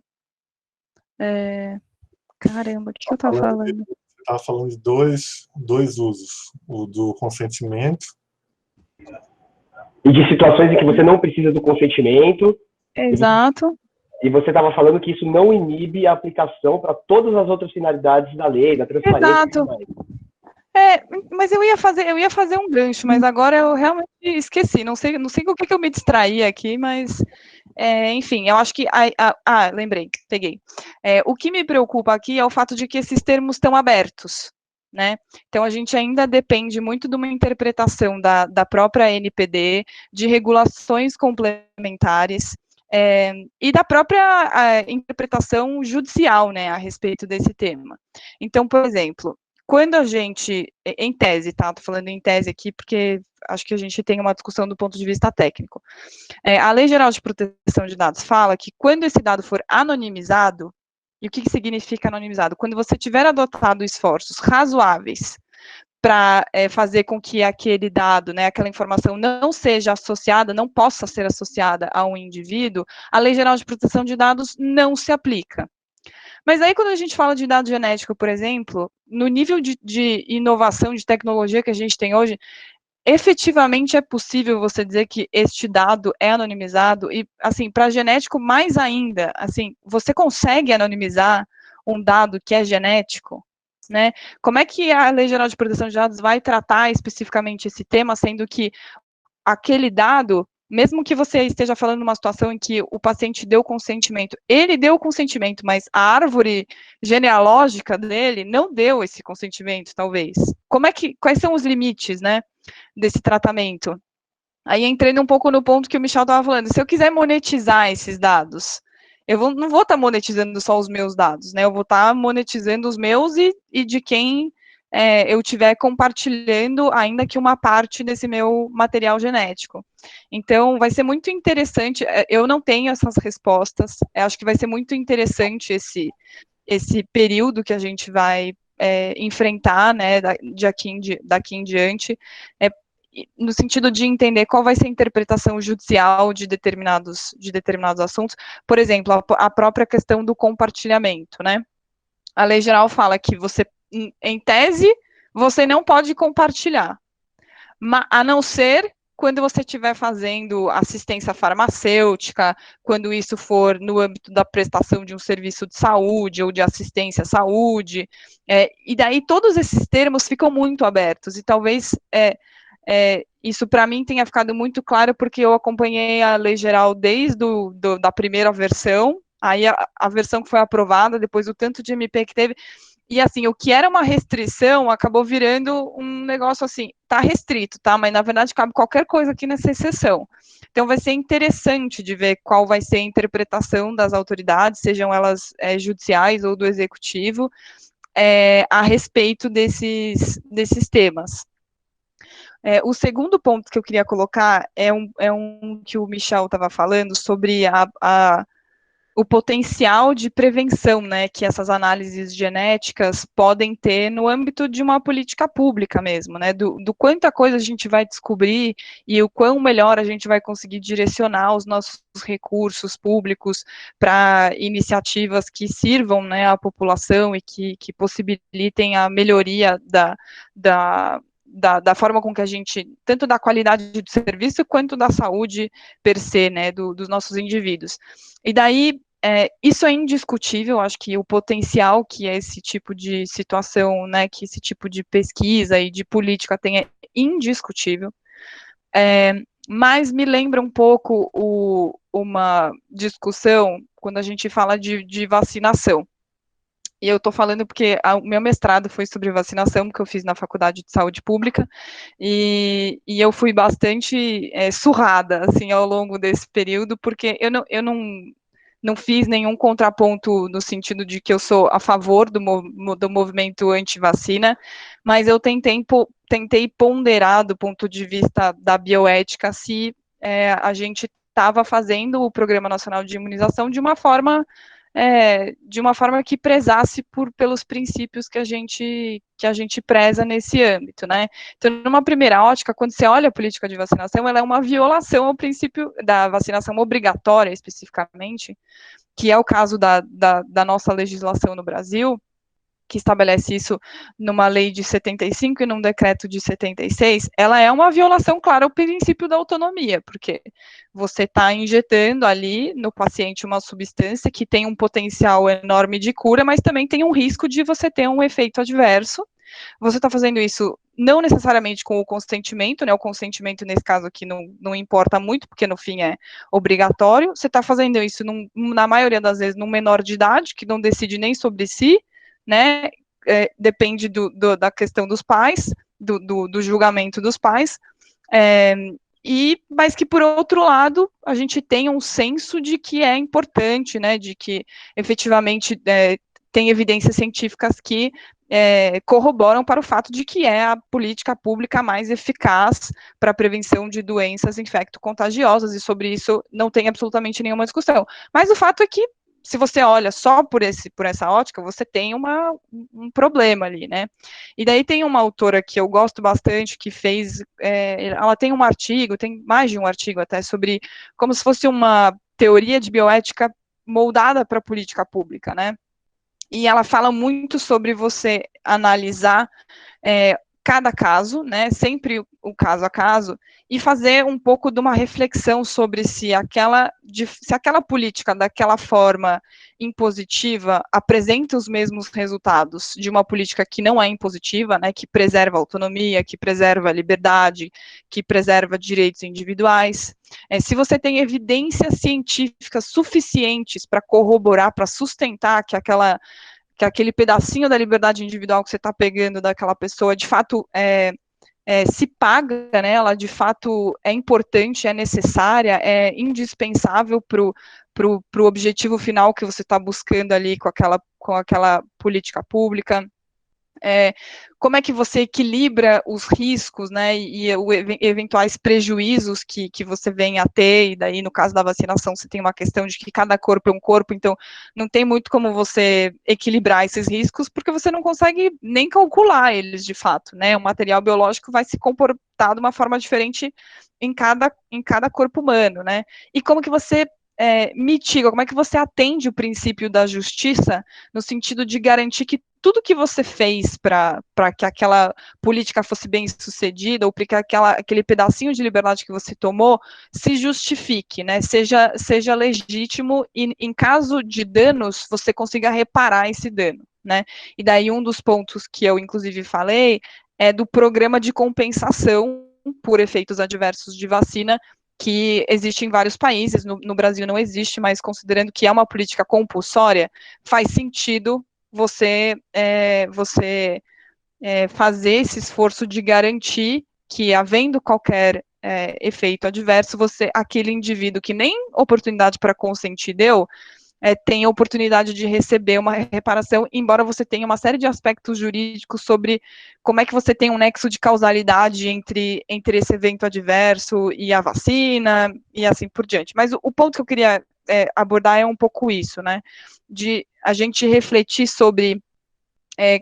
Caramba, o que eu estava falando? Você estava falando de dois usos, o do consentimento. E de situações em que você não precisa do consentimento. Exato. E você estava falando que isso não inibe a aplicação para todas as outras finalidades da lei, da transparência. Exato. Mas eu ia fazer um gancho, mas agora eu realmente esqueci, não sei com o que eu me distraí aqui, mas, enfim, eu acho que, lembrei, peguei. O que me preocupa aqui é o fato de que esses termos estão abertos, né? Então, a gente ainda depende muito de uma interpretação da própria NPD, de regulações complementares, e da própria interpretação judicial, né, a respeito desse tema. Então, por exemplo, quando a gente, em tese, tá? Estou falando em tese aqui porque acho que a gente tem uma discussão do ponto de vista técnico. A Lei Geral de Proteção de Dados fala que quando esse dado for anonimizado, e o que significa anonimizado? Quando você tiver adotado esforços razoáveis para fazer com que aquele dado, né, aquela informação não seja associada, não possa ser associada a um indivíduo, a Lei Geral de Proteção de Dados não se aplica. Mas aí, quando a gente fala de dado genético, por exemplo, no nível de inovação, de tecnologia que a gente tem hoje, efetivamente é possível você dizer que este dado é anonimizado, e, assim, para genético, mais ainda, assim, você consegue anonimizar um dado que é genético, né? Como é que a Lei Geral de Proteção de Dados vai tratar especificamente esse tema, sendo que aquele dado, mesmo que você esteja falando numa situação em que o paciente deu consentimento, ele deu consentimento, mas a árvore genealógica dele não deu esse consentimento, talvez. Quais são os limites, né, desse tratamento? Aí, entrando um pouco no ponto que o Michel estava falando, se eu quiser monetizar esses dados, eu não vou estar monetizando só os meus dados, né, eu vou estar monetizando os meus e de quem eu estiver compartilhando ainda que uma parte desse meu material genético. Então, vai ser muito interessante, eu não tenho essas respostas, acho que vai ser muito interessante esse período que a gente vai enfrentar, né, daqui em diante, no sentido de entender qual vai ser a interpretação judicial de determinados assuntos, por exemplo, a própria questão do compartilhamento, né? A lei geral fala que você, em tese, você não pode compartilhar, a não ser quando você estiver fazendo assistência farmacêutica, quando isso for no âmbito da prestação de um serviço de saúde ou de assistência à saúde, e daí todos esses termos ficam muito abertos, e talvez isso para mim tenha ficado muito claro porque eu acompanhei a lei geral desde da primeira versão, aí a versão que foi aprovada, depois o tanto de MP que teve, e assim, o que era uma restrição acabou virando um negócio assim, tá restrito, tá? Mas na verdade cabe qualquer coisa aqui nessa exceção. Então vai ser interessante de ver qual vai ser a interpretação das autoridades, sejam elas judiciais ou do executivo, a respeito desses temas. O segundo ponto que eu queria colocar é um que o Michel estava falando sobre o potencial de prevenção, né, que essas análises genéticas podem ter no âmbito de uma política pública mesmo, né, do quanta coisa a gente vai descobrir e o quão melhor a gente vai conseguir direcionar os nossos recursos públicos para iniciativas que sirvam, né, à população e que possibilitem a melhoria da forma com que a gente, tanto da qualidade do serviço, quanto da saúde per se, né, dos nossos indivíduos. E daí, isso é indiscutível, acho que o potencial que esse tipo de situação, né, que esse tipo de pesquisa e de política tem é indiscutível, mas me lembra um pouco uma discussão quando a gente fala de vacinação. E eu estou falando porque o meu mestrado foi sobre vacinação, que eu fiz na Faculdade de Saúde Pública, e eu fui bastante surrada, assim, ao longo desse período, porque eu não fiz nenhum contraponto no sentido de que eu sou a favor do movimento anti-vacina, mas eu tentei ponderar do ponto de vista da bioética se a gente estava fazendo o Programa Nacional de Imunização de uma forma que prezasse pelos princípios que a gente preza nesse âmbito, né? Então, numa primeira ótica, quando você olha a política de vacinação, ela é uma violação ao princípio da vacinação obrigatória, especificamente, que é o caso da nossa legislação no Brasil, que estabelece isso numa lei de 75 e num decreto de 76, ela é uma violação clara ao princípio da autonomia, porque você está injetando ali no paciente uma substância que tem um potencial enorme de cura, mas também tem um risco de você ter um efeito adverso. Você está fazendo isso não necessariamente com o consentimento, né? O consentimento, nesse caso aqui, não importa muito, porque no fim é obrigatório. Você está fazendo isso, na maioria das vezes, num menor de idade, que não decide nem sobre si, né, depende da questão dos pais, do julgamento dos pais, mas que, por outro lado, a gente tem um senso de que é importante, né, de que, efetivamente, tem evidências científicas que corroboram para o fato de que é a política pública mais eficaz para a prevenção de doenças infecto-contagiosas, e sobre isso não tem absolutamente nenhuma discussão. Mas o fato é que, se você olha só por essa ótica, você tem um problema ali, né? E daí tem uma autora que eu gosto bastante, que fez, ela tem um artigo, tem mais de um artigo até, sobre como se fosse uma teoria de bioética moldada para a política pública, né? E ela fala muito sobre você analisar cada caso, né, sempre o caso a caso, e fazer um pouco de uma reflexão sobre se aquela política daquela forma impositiva apresenta os mesmos resultados de uma política que não é impositiva, né, que preserva a autonomia, que preserva a liberdade, que preserva direitos individuais. Se você tem evidências científicas suficientes para corroborar, para sustentar que aquele pedacinho da liberdade individual que você está pegando daquela pessoa, de fato, se paga, né, ela de fato é importante, é necessária, é indispensável para o objetivo final que você está buscando ali com aquela política pública. Como é que você equilibra os riscos, né, e eventuais prejuízos que você vem a ter, e daí, no caso da vacinação, você tem uma questão de que cada corpo é um corpo, então não tem muito como você equilibrar esses riscos, porque você não consegue nem calcular eles, de fato, né, o material biológico vai se comportar de uma forma diferente em cada corpo humano, né, e como que você mitiga, como é que você atende o princípio da justiça, no sentido de garantir que tudo que você fez para que aquela política fosse bem sucedida, ou para que aquele pedacinho de liberdade que você tomou se justifique, né, seja legítimo, e em caso de danos, você consiga reparar esse dano, né, e daí um dos pontos que eu, inclusive, falei, é do programa de compensação por efeitos adversos de vacina, que existe em vários países, no Brasil não existe, mas considerando que é uma política compulsória, faz sentido você fazer esse esforço de garantir que, havendo qualquer efeito adverso, aquele indivíduo que nem oportunidade para consentir deu, tem a oportunidade de receber uma reparação, embora você tenha uma série de aspectos jurídicos sobre como é que você tem um nexo de causalidade entre esse evento adverso e a vacina, e assim por diante. Mas o ponto que eu queria abordar é um pouco isso, né, de a gente refletir sobre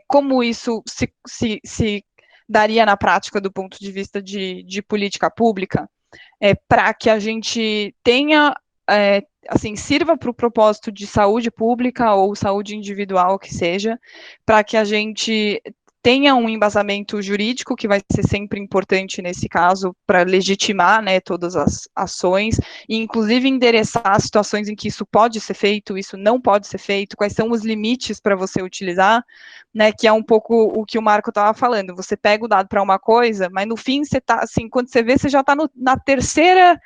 como isso se daria na prática do ponto de vista de política pública, para que a gente tenha, assim, sirva para o propósito de saúde pública ou saúde individual, que seja, para que a gente tenha um embasamento jurídico, que vai ser sempre importante nesse caso, para legitimar, né, todas as ações, e inclusive endereçar situações em que isso pode ser feito, isso não pode ser feito, quais são os limites para você utilizar, né, que é um pouco o que o Marco estava falando, você pega o dado para uma coisa, mas no fim, você tá, assim, quando você vê, você já está na terceira,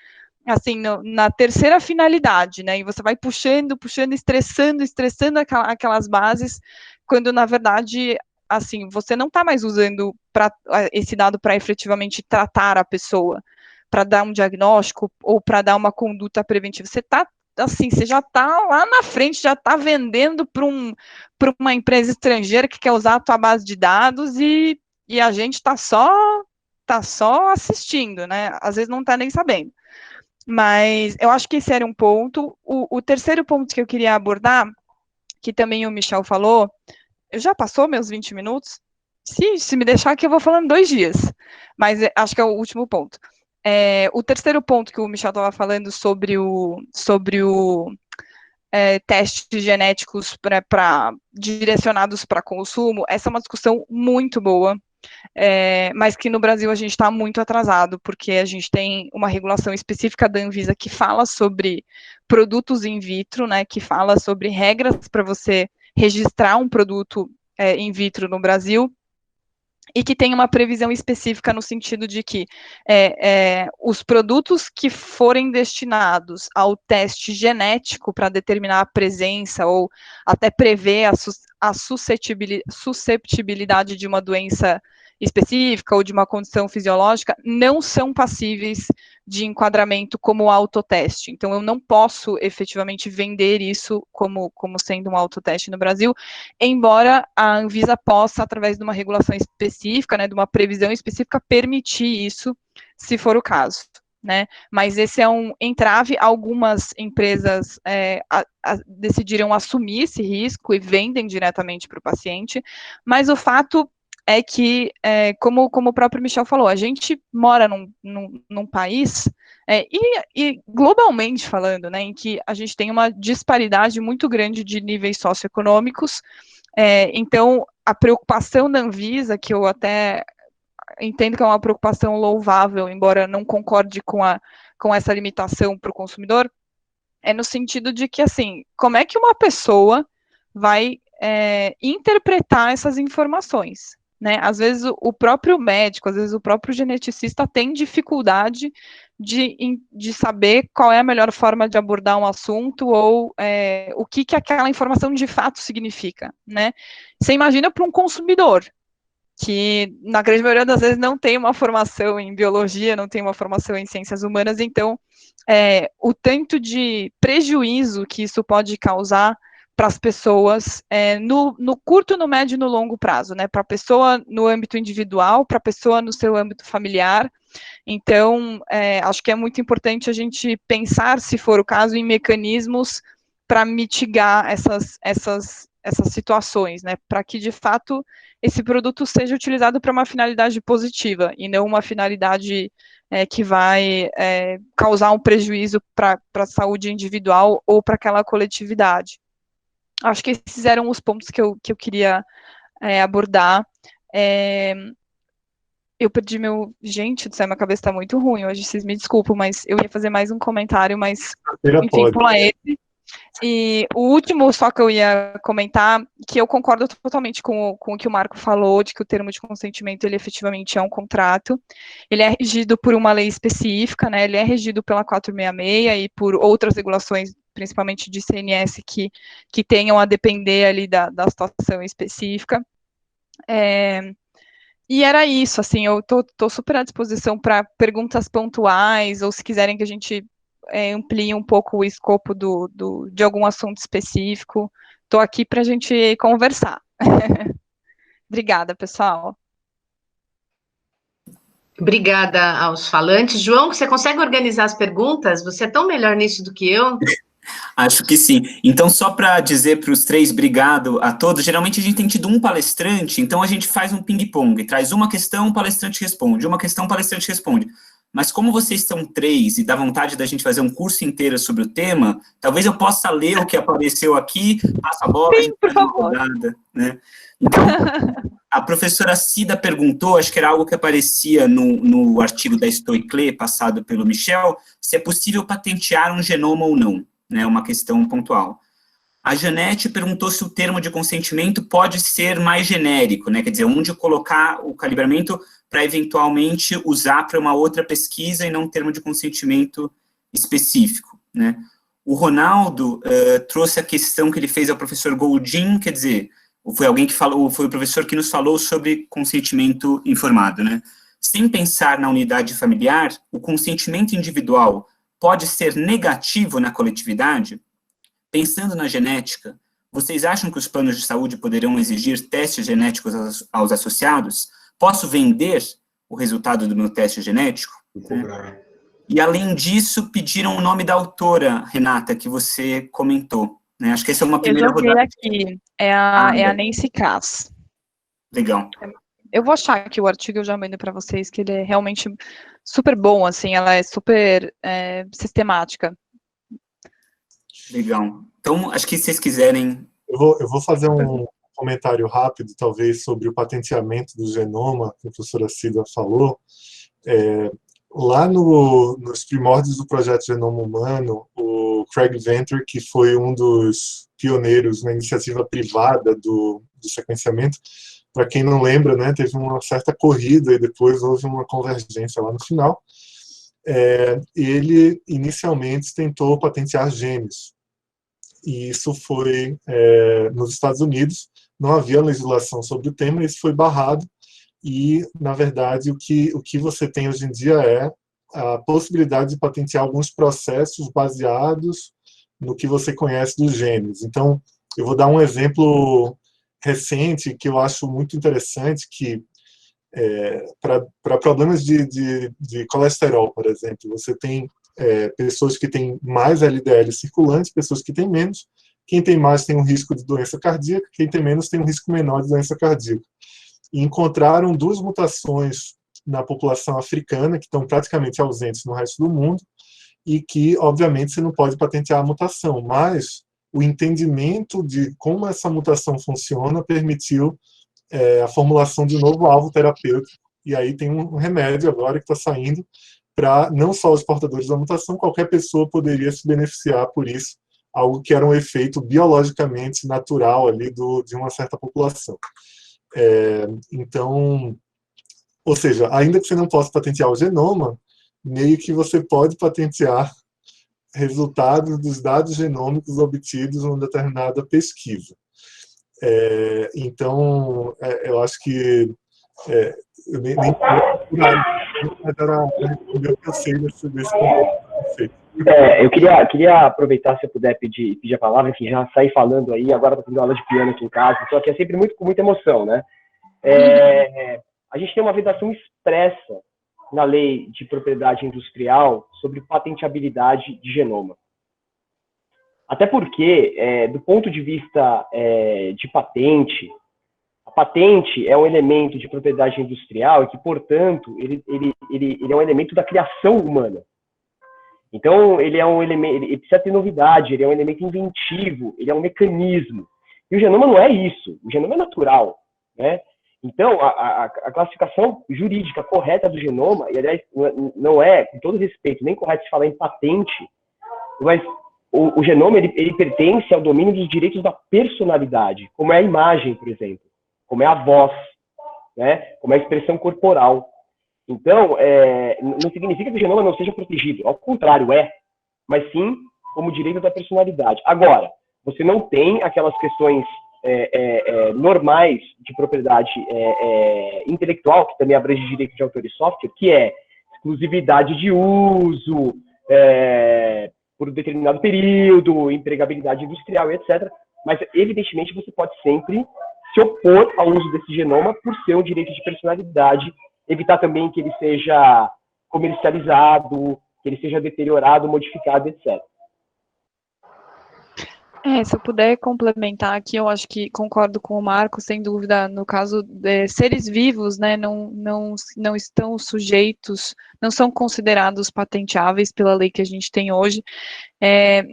assim, na terceira finalidade, né, e você vai puxando, estressando aquelas bases, quando, na verdade, assim, você não está mais usando esse dado para efetivamente tratar a pessoa, para dar um diagnóstico ou para dar uma conduta preventiva. Você está, assim, você já está lá na frente, já está vendendo para uma empresa estrangeira que quer usar a tua base de dados e a gente está só assistindo, né? Às vezes não está nem sabendo. Mas eu acho que esse era um ponto. O terceiro ponto que eu queria abordar, que também o Michel falou, já passou meus 20 minutos? Se me deixar aqui, eu vou falando 2 dias. Mas acho que é o último ponto. O terceiro ponto que o Michel estava falando sobre o testes genéticos direcionados para consumo, essa é uma discussão muito boa, mas que no Brasil a gente está muito atrasado, porque a gente tem uma regulação específica da Anvisa que fala sobre produtos in vitro, né, que fala sobre regras para você registrar um produto in vitro no Brasil, e que tem uma previsão específica no sentido de que os produtos que forem destinados ao teste genético para determinar a presença ou até prever a susceptibilidade de uma doença específica ou de uma condição fisiológica, não são passíveis de enquadramento como autoteste. Então, eu não posso efetivamente vender isso como sendo um autoteste no Brasil, embora a Anvisa possa, através de uma regulação específica, né, de uma previsão específica, permitir isso, se for o caso, né? Mas esse é um entrave. Algumas empresas decidiram assumir esse risco e vendem diretamente para o paciente, mas o fato é que, como o próprio Michel falou, a gente mora num país, e globalmente falando, né, em que a gente tem uma disparidade muito grande de níveis socioeconômicos, então a preocupação da Anvisa, que eu até entendo que é uma preocupação louvável, embora não concorde com essa limitação para o consumidor, é no sentido de que, assim, como é que uma pessoa vai interpretar essas informações? Né? Às vezes o próprio médico, às vezes o próprio geneticista tem dificuldade de saber qual é a melhor forma de abordar um assunto ou o que aquela informação de fato significa, né? Você imagina para um consumidor, que na grande maioria das vezes não tem uma formação em biologia, não tem uma formação em ciências humanas, então o tanto de prejuízo que isso pode causar para as pessoas no curto, no médio e no longo prazo, né? Para a pessoa no âmbito individual, para a pessoa no seu âmbito familiar. Então, acho que é muito importante a gente pensar, se for o caso, em mecanismos para mitigar essas situações, né? Para que, de fato, esse produto seja utilizado para uma finalidade positiva e não uma finalidade que vai causar um prejuízo para a saúde individual ou para aquela coletividade. Acho que esses eram os pontos que eu queria abordar. Eu perdi meu... Gente do céu, minha cabeça está muito ruim hoje, vocês me desculpam, mas eu ia fazer mais um comentário, mas enfim, pula esse. E o último só que eu ia comentar, que eu concordo totalmente com o que o Marco falou, de que o termo de consentimento, ele efetivamente é um contrato, ele é regido por uma lei específica, né, ele é regido pela 466 e por outras regulações, principalmente de CNS, que tenham a depender ali da situação específica. E era isso, assim, eu tô super à disposição para perguntas pontuais, ou se quiserem que a gente amplie um pouco o escopo de algum assunto específico, estou aqui para a gente conversar. Obrigada, pessoal. Obrigada aos falantes. João, você consegue organizar as perguntas? Você é tão melhor nisso do que eu. Acho que sim. Então, só para dizer para os três, obrigado a todos. Geralmente a gente tem tido um palestrante, então a gente faz um ping-pong, traz uma questão, o palestrante responde, uma questão, o palestrante responde. Mas como vocês estão três e dá vontade da gente fazer um curso inteiro sobre o tema, talvez eu possa ler o que apareceu aqui, passa a bola, Sim, a gente faz uma rodada, né? Então, a professora Cida perguntou, acho que era algo que aparecia no artigo da Stoiclé, passado pelo Michel, se é possível patentear um genoma ou não, né? Uma questão pontual. A Janete perguntou se o termo de consentimento pode ser mais genérico, né? Quer dizer, onde colocar o calibramento para eventualmente usar para uma outra pesquisa e não um termo de consentimento específico, né? O Ronaldo trouxe a questão que ele fez ao professor Goldin, quer dizer, foi alguém que falou, foi o professor que nos falou sobre consentimento informado, né? Sem pensar na unidade familiar, o consentimento individual pode ser negativo na coletividade? Pensando na genética, vocês acham que os planos de saúde poderão exigir testes genéticos aos associados? Posso vender o resultado do meu teste genético? E, além disso, pediram o nome da autora, Renata, que você comentou, né? Acho que essa é uma primeira rodada. Eu joguei aqui, é a Nancy Cass. Legal. Eu vou achar aqui o artigo, eu já mando para vocês, que ele é realmente super bom, assim, ela é super sistemática. Legal. Então, acho que se vocês quiserem... Eu vou fazer um comentário rápido, talvez, sobre o patenteamento do genoma, que a professora Cida falou. Lá nos primórdios do projeto Genoma Humano, o Craig Venter, que foi um dos pioneiros na iniciativa privada do sequenciamento, para quem não lembra, né, teve uma certa corrida e depois houve uma convergência lá no final. Ele inicialmente tentou patentear genes, e isso foi nos Estados Unidos, não havia legislação sobre o tema, isso foi barrado, e, na verdade, o que você tem hoje em dia é a possibilidade de patentear alguns processos baseados no que você conhece dos genes. Então, eu vou dar um exemplo recente que eu acho muito interessante, que para problemas de colesterol, por exemplo, você tem pessoas que têm mais LDL circulante, pessoas que têm menos. Quem tem mais tem um risco de doença cardíaca, quem tem menos tem um risco menor de doença cardíaca. E encontraram duas mutações na população africana, que estão praticamente ausentes no resto do mundo, e que, obviamente, você não pode patentear a mutação, mas o entendimento de como essa mutação funciona permitiu a formulação de um novo alvo terapêutico, e aí tem um remédio agora que está saindo para não só os portadores da mutação, qualquer pessoa poderia se beneficiar por isso, algo que era um efeito biologicamente natural ali de uma certa população. Então, ou seja, ainda que você não possa patentear o genoma, meio que você pode patentear resultados dos dados genômicos obtidos em uma determinada pesquisa. Então, eu acho que eu nem era responder o que eu sei desse conceito. Eu queria aproveitar, se eu puder pedir a palavra, enfim, já sair falando aí, agora estou tendo aula de piano aqui em casa, então aqui é sempre com muita emoção, né? A gente tem uma vedação expressa na lei de propriedade industrial sobre patenteabilidade de genoma. Até porque, do ponto de vista de patente, a patente é um elemento de propriedade industrial e que, portanto, ele é um elemento da criação humana. Então, ele é um elemento, ele precisa ter novidade, ele é um elemento inventivo, ele é um mecanismo. E o genoma não é isso, o genoma é natural, né? Então, a classificação jurídica correta do genoma, e aliás, não é, com todo respeito, nem correto se falar em patente, mas o genoma ele pertence ao domínio dos direitos da personalidade, como é a imagem, por exemplo, como é a voz, né? Como é a expressão corporal. Então, não significa que o genoma não seja protegido, ao contrário, mas sim como direito da personalidade. Agora, você não tem aquelas questões normais de propriedade intelectual, que também abrange direito de autor e software, que é exclusividade de uso, por um determinado período, empregabilidade industrial, etc. Mas, evidentemente, você pode sempre se opor ao uso desse genoma por ser um direito de personalidade, evitar também que ele seja comercializado, que ele seja deteriorado, modificado, etc. Se eu puder complementar aqui, eu acho que concordo com o Marco, sem dúvida, no caso de seres vivos, né, não estão sujeitos, não são considerados patenteáveis pela lei que a gente tem hoje,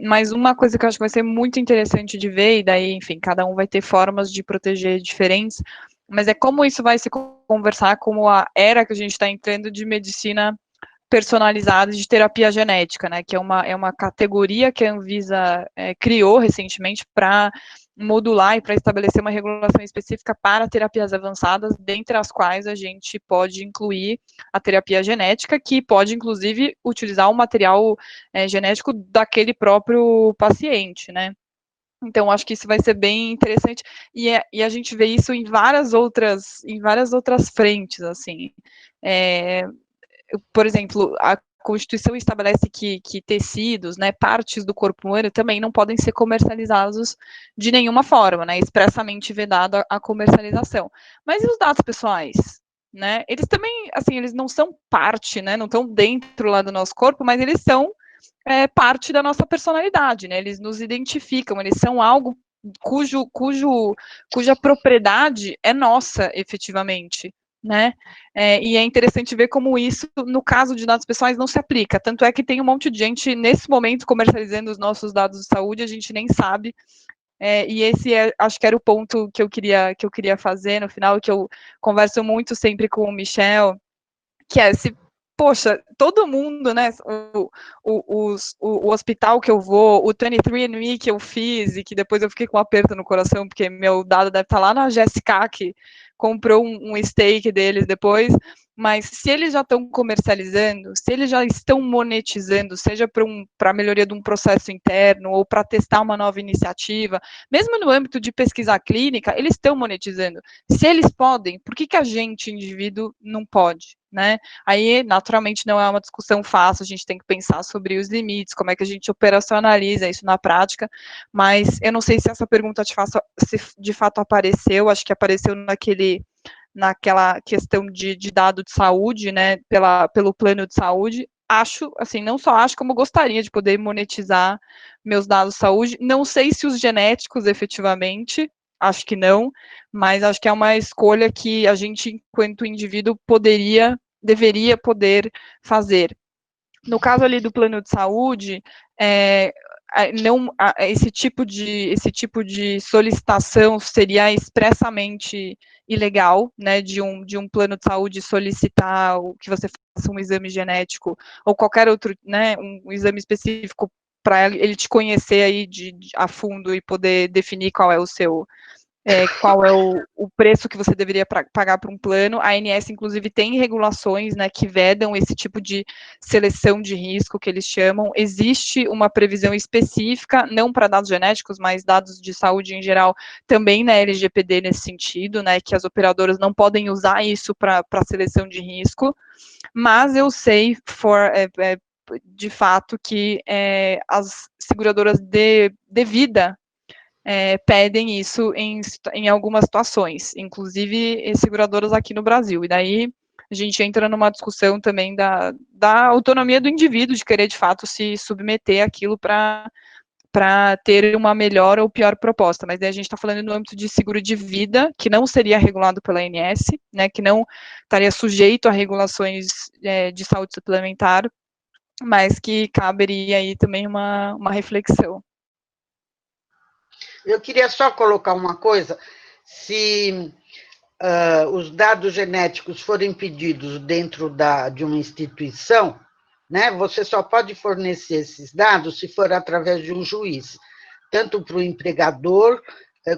mas uma coisa que eu acho que vai ser muito interessante de ver, e daí, enfim, cada um vai ter formas de proteger diferentes, mas é como isso vai se conversar com a era que a gente está entrando de medicina personalizada de terapia genética, né, que é uma categoria que a Anvisa criou recentemente para modular e para estabelecer uma regulação específica para terapias avançadas, dentre as quais a gente pode incluir a terapia genética, que pode, inclusive, utilizar o material genético daquele próprio paciente, né. Então, acho que isso vai ser bem interessante, e a gente vê isso em várias outras frentes, assim, por exemplo, a Constituição estabelece que tecidos, né, partes do corpo humano também não podem ser comercializados de nenhuma forma, né, expressamente vedada a comercialização. Mas e os dados pessoais? Né? Eles também, assim, eles não são parte, né, não estão dentro lá do nosso corpo, mas eles são parte da nossa personalidade, né, eles nos identificam, eles são algo cuja propriedade é nossa, efetivamente, né? E é interessante ver como isso, no caso de dados pessoais, não se aplica. Tanto é que tem um monte de gente, nesse momento, comercializando os nossos dados de saúde, a gente nem sabe. E esse, acho que era o ponto que eu queria fazer no final, que eu converso muito sempre com o Michel, que é, poxa, todo mundo, né, o hospital que eu vou, o 23andMe que eu fiz, e que depois eu fiquei com um aperto no coração, porque meu dado deve estar lá na GSK, que comprou um stake deles depois, mas se eles já estão comercializando, se eles já estão monetizando, seja para a melhoria de um processo interno, ou para testar uma nova iniciativa, mesmo no âmbito de pesquisa clínica, eles estão monetizando. Se eles podem, por que a gente, indivíduo, não pode, né? Aí, naturalmente, não é uma discussão fácil, a gente tem que pensar sobre os limites, como é que a gente operacionaliza isso na prática, mas eu não sei se essa pergunta se de fato apareceu, acho que apareceu naquela questão de dado de saúde, né, pelo plano de saúde. Acho, assim, não só acho, como gostaria de poder monetizar meus dados de saúde, não sei se os genéticos, efetivamente, acho que não, mas acho que é uma escolha que a gente, enquanto indivíduo, deveria poder fazer. No caso ali do plano de saúde, esse tipo de solicitação seria expressamente ilegal, né, de um plano de saúde solicitar que você faça um exame genético ou qualquer outro, né, um exame específico para ele te conhecer aí a fundo e poder definir qual é o preço que você deveria pagar para um plano. A ANS, inclusive, tem regulações, né, que vedam esse tipo de seleção de risco, que eles chamam. Existe uma previsão específica, não para dados genéticos, mas dados de saúde em geral, também na LGPD nesse sentido, né, que as operadoras não podem usar isso para seleção de risco, mas eu sei, de fato, que as seguradoras de vida pedem isso em algumas situações, inclusive seguradoras aqui no Brasil, e daí a gente entra numa discussão também da autonomia do indivíduo, de querer de fato se submeter àquilo para ter uma melhor ou pior proposta, mas daí a gente está falando no âmbito de seguro de vida, que não seria regulado pela ANS, né, que não estaria sujeito a regulações de saúde suplementar, mas que caberia aí também uma reflexão. Eu queria só colocar uma coisa, se os dados genéticos forem pedidos dentro de uma instituição, né, você só pode fornecer esses dados se for através de um juiz, tanto para o empregador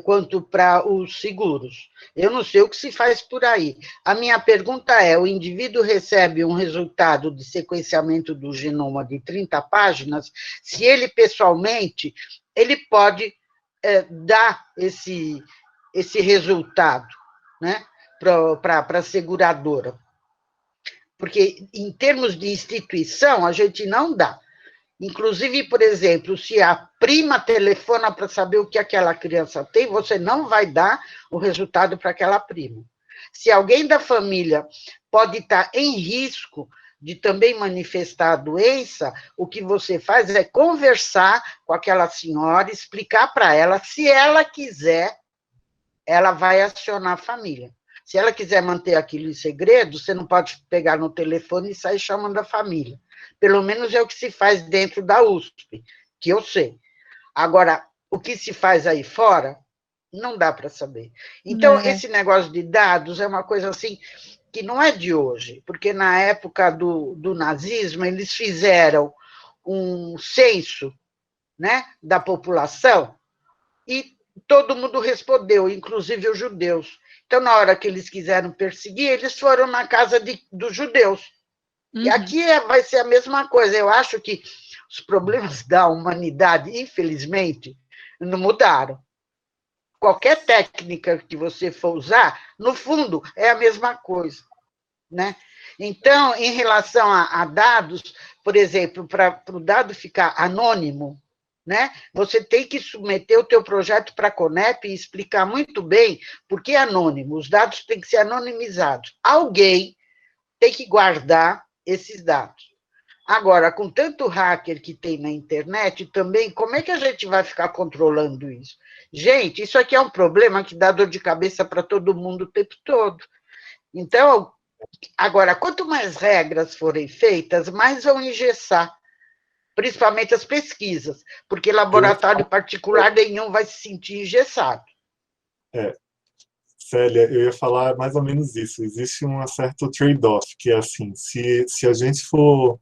quanto para os seguros. Eu não sei o que se faz por aí. A minha pergunta é, o indivíduo recebe um resultado de sequenciamento do genoma de 30 páginas, se ele pessoalmente, ele pode dar esse resultado, né, para a seguradora. Porque, em termos de instituição, a gente não dá. Inclusive, por exemplo, se a prima telefona para saber o que aquela criança tem, você não vai dar o resultado para aquela prima. Se alguém da família pode estar em risco de também manifestar a doença, o que você faz é conversar com aquela senhora, explicar para ela, se ela quiser, ela vai acionar a família. Se ela quiser manter aquilo em segredo, você não pode pegar no telefone e sair chamando a família. Pelo menos é o que se faz dentro da USP, que eu sei. Agora, o que se faz aí fora, não dá para saber. Então, esse negócio de dados é uma coisa assim que não é de hoje, porque na época do nazismo, eles fizeram um censo, né, da população e todo mundo respondeu, inclusive os judeus. Então, na hora que eles quiseram perseguir, eles foram na casa dos judeus. E aqui vai ser a mesma coisa. Eu acho que os problemas da humanidade, infelizmente, não mudaram. Qualquer técnica que você for usar, no fundo, é a mesma coisa, né? Então, em relação a dados, por exemplo, para o dado ficar anônimo, né, você tem que submeter o teu projeto para a Conep e explicar muito bem por que é anônimo. Os dados têm que ser anonimizados. Alguém tem que guardar esses dados. Agora, com tanto hacker que tem na internet, também, como é que a gente vai ficar controlando isso? Gente, isso aqui é um problema que dá dor de cabeça para todo mundo o tempo todo. Então, agora, quanto mais regras forem feitas, mais vão engessar, principalmente as pesquisas, porque laboratório particular nenhum vai se sentir engessado. Célia, eu ia falar mais ou menos isso. Existe um certo trade-off, que é assim, se a gente for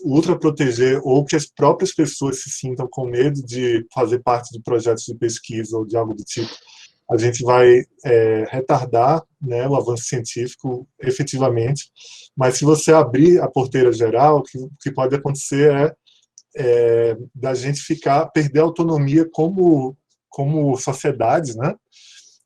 ultra proteger ou que as próprias pessoas se sintam com medo de fazer parte de projetos de pesquisa ou de algo do tipo, a gente vai retardar, né, o avanço científico efetivamente, mas se você abrir a porteira geral, o que pode acontecer é da gente perder a autonomia como sociedade, né?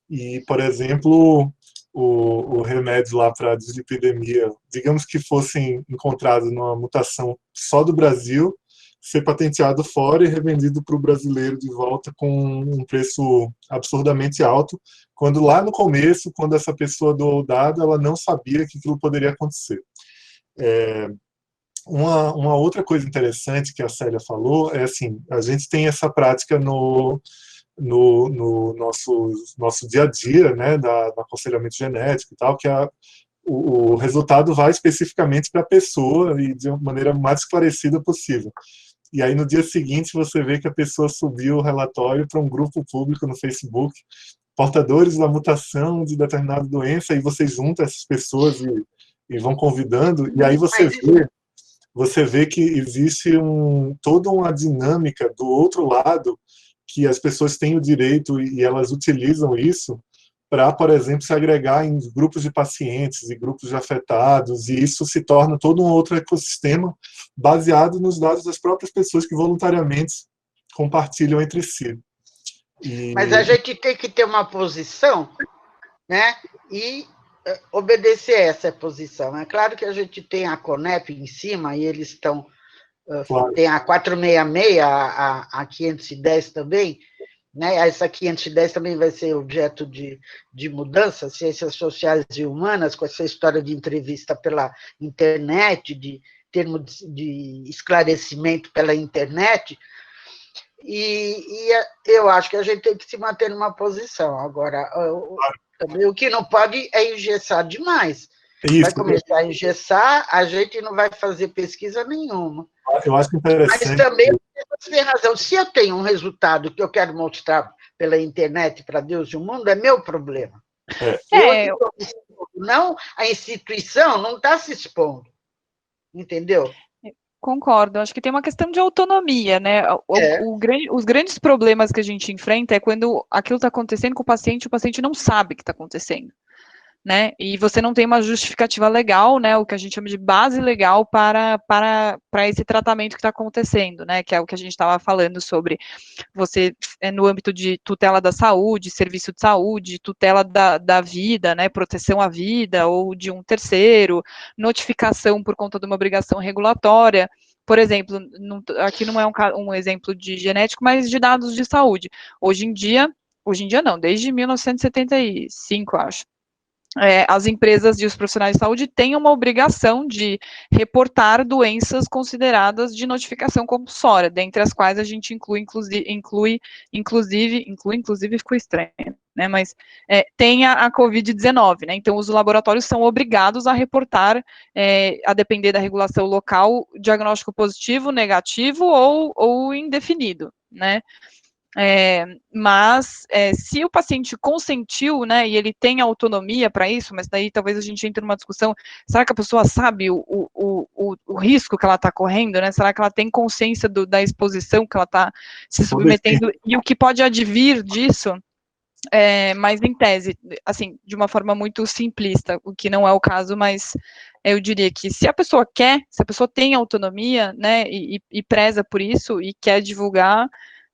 E, por exemplo, o remédio lá para a dislipidemia, digamos que fosse encontrado numa mutação só do Brasil, ser patenteado fora e revendido para o brasileiro de volta com um preço absurdamente alto, quando lá no começo, quando essa pessoa doou o dado, ela não sabia que aquilo poderia acontecer. Uma outra coisa interessante que a Célia falou é assim, a gente tem essa prática no nosso dia a dia, né, do aconselhamento genético e tal, que o resultado vai especificamente para a pessoa e de uma maneira mais esclarecida possível. E aí, no dia seguinte, você vê que a pessoa subiu o relatório para um grupo público no Facebook, portadores da mutação de determinada doença, e você junta essas pessoas e vão convidando, e aí você vê que existe toda uma dinâmica do outro lado, que as pessoas têm o direito e elas utilizam isso para, por exemplo, se agregar em grupos de pacientes e grupos de afetados, e isso se torna todo um outro ecossistema baseado nos dados das próprias pessoas que voluntariamente compartilham entre si. Mas a gente tem que ter uma posição, né, e obedecer a essa posição. É claro que a gente tem a Conep em cima, e eles estão... Claro. Tem a 466, a 510 também, né? Essa 510 também vai ser objeto de mudança, ciências sociais e humanas, com essa história de entrevista pela internet, de termo de esclarecimento pela internet, e eu acho que a gente tem que se manter numa posição. Agora, o que não pode é engessar demais. Isso, vai começar a engessar, a gente não vai fazer pesquisa nenhuma. Eu acho interessante. Mas também você tem razão. Se eu tenho um resultado que eu quero mostrar pela internet para Deus e o mundo, é meu problema. Não, a instituição não está se expondo. Entendeu? Concordo, acho que tem uma questão de autonomia, né? Os grandes problemas que a gente enfrenta é quando aquilo está acontecendo com o paciente não sabe que está acontecendo. Né, e você não tem uma justificativa legal, né, o que a gente chama de base legal para esse tratamento que está acontecendo, né, que é o que a gente estava falando sobre você, no âmbito de tutela da saúde, serviço de saúde, tutela da vida, né, proteção à vida, ou de um terceiro, notificação por conta de uma obrigação regulatória. Por exemplo, aqui não é um exemplo de genético, mas de dados de saúde. Hoje em dia não, desde 1975, acho. as empresas e os profissionais de saúde têm uma obrigação de reportar doenças consideradas de notificação compulsória, dentre as quais a gente inclui, inclusive ficou estranho, né, mas tem a Covid-19, né, então os laboratórios são obrigados a reportar, a depender da regulação local, diagnóstico positivo, negativo ou indefinido, né. Mas se o paciente consentiu, né, e ele tem autonomia para isso, mas daí talvez a gente entre numa discussão, será que a pessoa sabe o risco que ela está correndo, né, será que ela tem consciência da exposição que ela está se submetendo e o que pode advir disso? Mas em tese, assim, de uma forma muito simplista, o que não é o caso, mas eu diria que se a pessoa quer, se a pessoa tem autonomia, né, e preza por isso, e quer divulgar,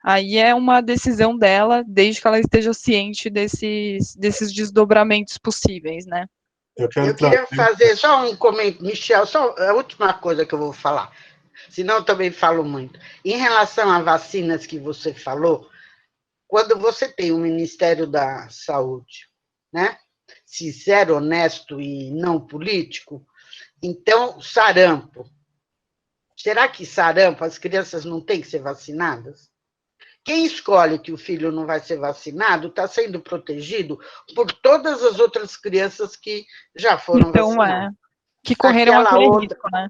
aí é uma decisão dela, desde que ela esteja ciente desses desdobramentos possíveis, né. Eu queria fazer só um comentário, Michel, só a última coisa que eu vou falar, senão eu também falo muito. Em relação a vacinas que você falou, quando você tem o Ministério da Saúde, né, sincero, honesto e não político, então, sarampo. Será que sarampo, as crianças não têm que ser vacinadas? Quem escolhe que o filho não vai ser vacinado está sendo protegido por todas as outras crianças que já foram vacinadas. Que correram aquele risco, né?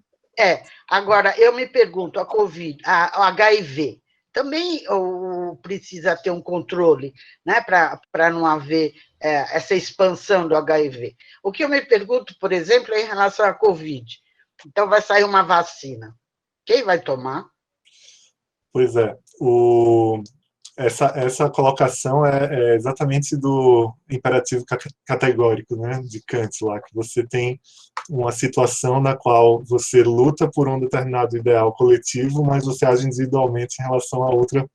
Agora, eu me pergunto, a Covid, o HIV, também precisa ter um controle, né, para não haver essa expansão do HIV. O que eu me pergunto, por exemplo, é em relação à Covid. Então, vai sair uma vacina. Quem vai tomar? Pois é, essa colocação é exatamente do imperativo categórico, né, de Kant, lá, que você tem uma situação na qual você luta por um determinado ideal coletivo, mas você age individualmente em relação a outra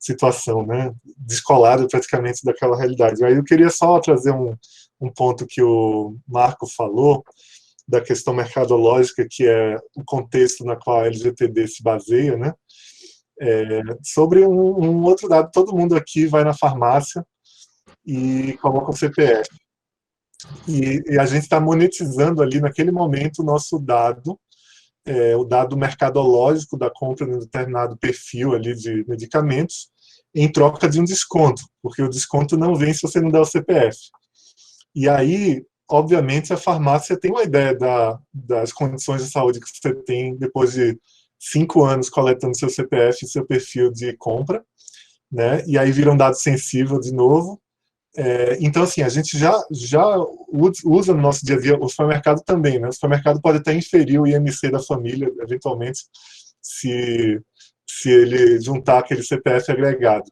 situação, né, descolado praticamente daquela realidade. Aí eu queria só trazer um ponto que o Marco falou, da questão mercadológica, que é o contexto na qual a LGPD se baseia, né, sobre um outro dado. Todo mundo aqui vai na farmácia e coloca o CPF. E a gente está monetizando ali, naquele momento, o nosso dado, o dado mercadológico da compra de um determinado perfil ali de medicamentos, em troca de um desconto, porque o desconto não vem se você não der o CPF. E aí, obviamente, a farmácia tem uma ideia das condições de saúde que você tem depois de 5 anos coletando seu CPF e seu perfil de compra, né? E aí vira um dado sensível de novo. Então, assim, a gente já usa no nosso dia a dia, o supermercado também, né? O supermercado pode até inferir o IMC da família, eventualmente, se ele juntar aquele CPF agregado.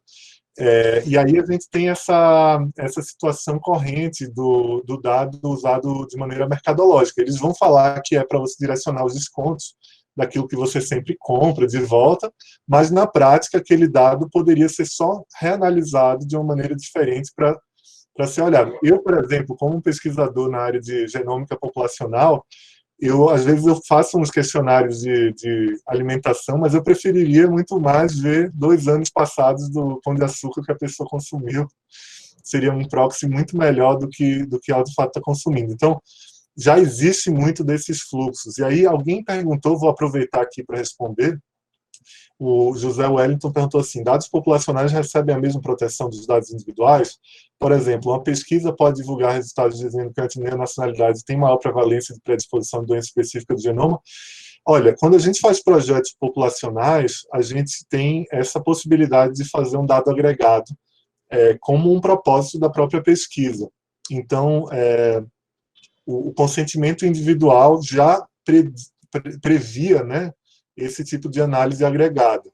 E aí a gente tem essa situação corrente do dado usado de maneira mercadológica. Eles vão falar que é para você direcionar os descontos daquilo que você sempre compra de volta, mas na prática aquele dado poderia ser só reanalisado de uma maneira diferente para ser olhado. Eu, por exemplo, como pesquisador na área de genômica populacional, às vezes eu faço uns questionários de alimentação, mas eu preferiria muito mais ver 2 anos passados do pão de açúcar que a pessoa consumiu. Seria um proxy muito melhor do que ela de fato está consumindo. Então, já existe muito desses fluxos. E aí alguém perguntou, vou aproveitar aqui para responder, o José Wellington perguntou assim, dados populacionais recebem a mesma proteção dos dados individuais? Por exemplo, uma pesquisa pode divulgar resultados dizendo que a etnia e a nacionalidade tem maior prevalência de predisposição a doença específica do genoma? Olha, quando a gente faz projetos populacionais, a gente tem essa possibilidade de fazer um dado agregado como um propósito da própria pesquisa. Então, o consentimento individual já previa, né, esse tipo de análise agregada.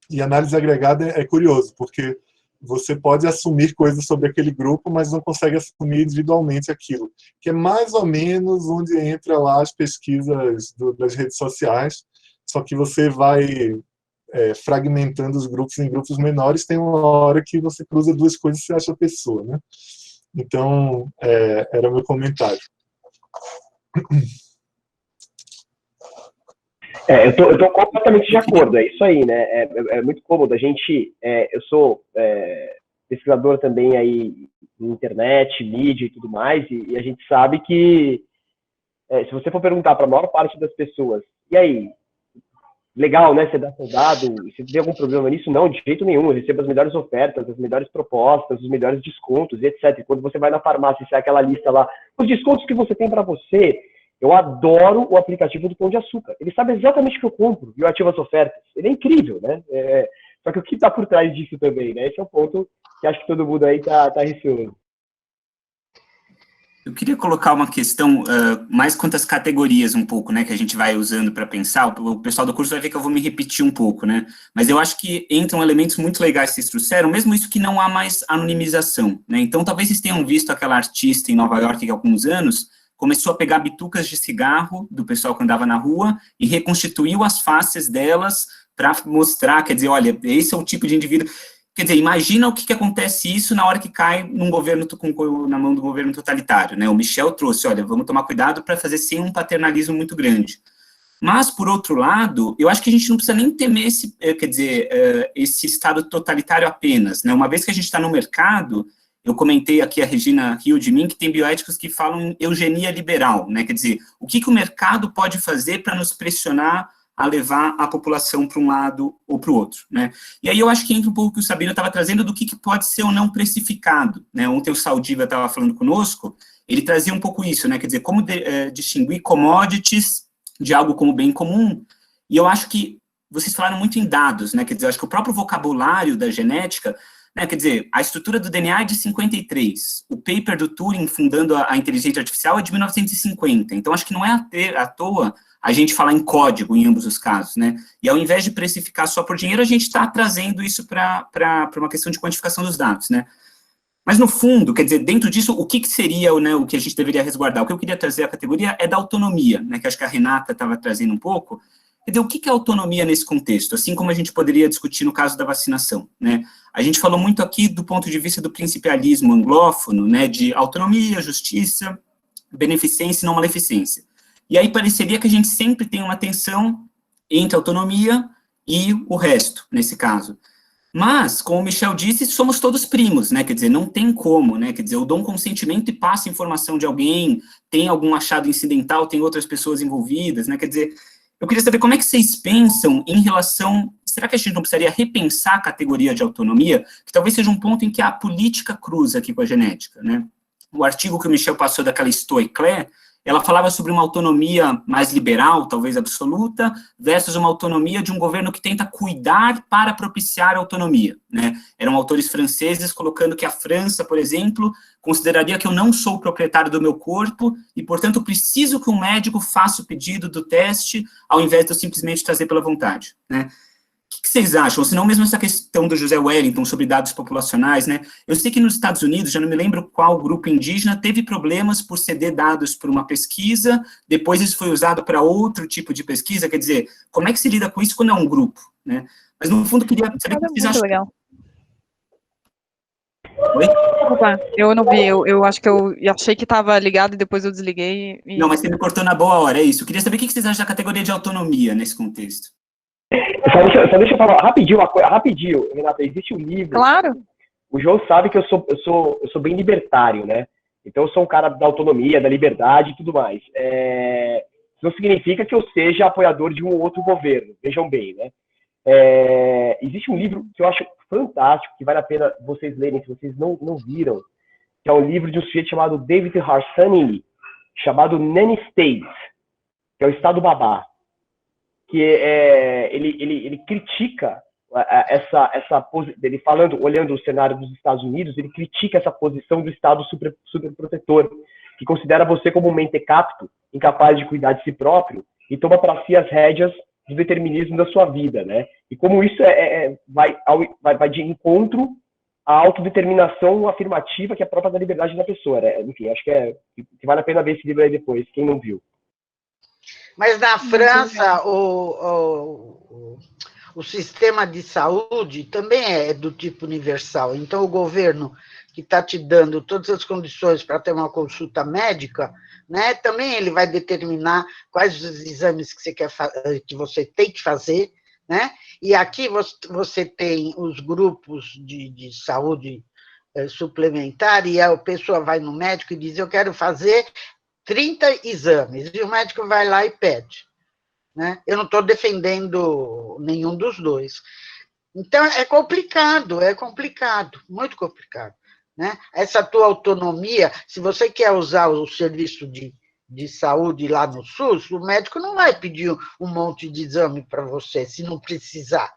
E análise agregada é curioso, porque você pode assumir coisas sobre aquele grupo, mas não consegue assumir individualmente aquilo, que é mais ou menos onde entra lá as pesquisas das redes sociais, só que você vai fragmentando os grupos em grupos menores, tem uma hora que você cruza 2 coisas e você acha a pessoa, né? Então, era o meu comentário. Eu tô completamente de acordo, é isso aí, né? É muito cômodo. A gente, eu sou pesquisador também aí internet, mídia e tudo mais, e a gente sabe que, se você for perguntar para a maior parte das pessoas, e aí, legal, né, você dá soldado, você tem algum problema nisso? Não, de jeito nenhum, eu recebo as melhores ofertas, as melhores propostas, os melhores descontos, e etc. E quando você vai na farmácia e sai aquela lista lá, os descontos que você tem para você, eu adoro o aplicativo do Pão de Açúcar. Ele sabe exatamente o que eu compro e eu ativo as ofertas. Ele é incrível, né? Só que o que está por trás disso também, né? Esse é o ponto que acho que todo mundo aí tá receoso. Eu queria colocar uma questão mais quanto às categorias um pouco, né, que a gente vai usando para pensar. O pessoal do curso vai ver que eu vou me repetir um pouco, né, mas eu acho que entram elementos muito legais que vocês trouxeram, mesmo isso que não há mais anonimização, né, então talvez vocês tenham visto aquela artista em Nova York há alguns anos, começou a pegar bitucas de cigarro do pessoal que andava na rua e reconstituiu as faces delas para mostrar, quer dizer, olha, esse é o tipo de indivíduo. Quer dizer, imagina o que acontece isso na hora que cai num governo na mão do governo totalitário, né? O Michel trouxe, olha, vamos tomar cuidado para fazer sem um paternalismo muito grande. Mas, por outro lado, eu acho que a gente não precisa nem temer esse estado totalitário apenas, né? Uma vez que a gente está no mercado, eu comentei aqui, a Regina riu de mim, que tem bioéticos que falam em eugenia liberal, né? Quer dizer, o que o mercado pode fazer para nos pressionar a levar a população para um lado ou para o outro, né? E aí eu acho que entra um pouco o que o Sabino estava trazendo do que pode ser ou não precificado, né? Ontem o Saldiva estava falando conosco, ele trazia um pouco isso, né? Quer dizer, como distinguir commodities de algo como bem comum, e eu acho que vocês falaram muito em dados, né? Quer dizer, eu acho que o próprio vocabulário da genética, né? Quer dizer, a estrutura do DNA é de 53, o paper do Turing fundando a inteligência artificial é de 1950, então acho que não é à toa a gente falar em código em ambos os casos, né? E ao invés de precificar só por dinheiro, a gente está trazendo isso para uma questão de quantificação dos dados, né? Mas no fundo, quer dizer, dentro disso, o que seria, né, o que a gente deveria resguardar? O que eu queria trazer a categoria é da autonomia, né? Que acho que a Renata estava trazendo um pouco. Quer dizer, o que é autonomia nesse contexto? Assim como a gente poderia discutir no caso da vacinação, né? A gente falou muito aqui do ponto de vista do principialismo anglófono, né? De autonomia, justiça, beneficência e não maleficência. E aí pareceria que a gente sempre tem uma tensão entre a autonomia e o resto, nesse caso. Mas, como o Michel disse, somos todos primos, né? Quer dizer, não tem como, né? Quer dizer, eu dou um consentimento e passo informação de alguém, tem algum achado incidental, tem outras pessoas envolvidas, né? Quer dizer, eu queria saber como é que vocês pensam em relação... Será que a gente não precisaria repensar a categoria de autonomia? Que talvez seja um ponto em que a política cruza aqui com a genética, né? O artigo que o Michel passou daquela Stoiclé, ela falava sobre uma autonomia mais liberal, talvez absoluta, versus uma autonomia de um governo que tenta cuidar para propiciar a autonomia, né? Eram autores franceses colocando que a França, por exemplo, consideraria que eu não sou o proprietário do meu corpo e, portanto, preciso que um médico faça o pedido do teste ao invés de eu simplesmente trazer pela vontade, né? O que vocês acham? Ou se não, mesmo essa questão do José Wellington sobre dados populacionais, né? Eu sei que nos Estados Unidos, já não me lembro qual grupo indígena, teve problemas por ceder dados para uma pesquisa, depois isso foi usado para outro tipo de pesquisa, quer dizer, como é que se lida com isso quando é um grupo, né? Mas, no fundo, queria saber o que vocês acham. Legal. Oi? Opa, eu não vi, eu acho que eu achei que estava ligado e depois eu desliguei. E... Não, mas você me cortou na boa hora, é isso. Eu queria saber o que vocês acham da categoria de autonomia nesse contexto. Só deixa eu falar rapidinho uma coisa, rapidinho, Renata, existe um livro. Claro. O João sabe que eu sou bem libertário, né? Então eu sou um cara da autonomia, da liberdade e tudo mais. Isso não significa que eu seja apoiador de um ou outro governo, vejam bem, né? Existe um livro que eu acho fantástico, que vale a pena vocês lerem, se vocês não viram, que é um livro de um sujeito chamado David Harsanyi, chamado Nanny State, que é o Estado Babá. Que ele critica ele falando, olhando o cenário dos Estados Unidos, ele critica essa posição do Estado superprotetor, que considera você como um mentecapto, incapaz de cuidar de si próprio, e toma para si as rédeas do determinismo da sua vida, né? E como isso vai de encontro à autodeterminação afirmativa que é própria da liberdade da pessoa, né? Enfim, acho que vale a pena ver esse livro aí depois, quem não viu. Mas na França, o sistema de saúde também é do tipo universal. Então, o governo que está te dando todas as condições para ter uma consulta médica, né, também ele vai determinar quais os exames que você tem que fazer, né? E aqui você tem os grupos de saúde suplementar, e a pessoa vai no médico e diz, eu quero fazer 30 exames, e o médico vai lá e pede. Né? Eu não estou defendendo nenhum dos dois. Então, é complicado, muito complicado. Né? Essa tua autonomia, se você quer usar o serviço de saúde lá no SUS, o médico não vai pedir um monte de exame para você, se não precisar.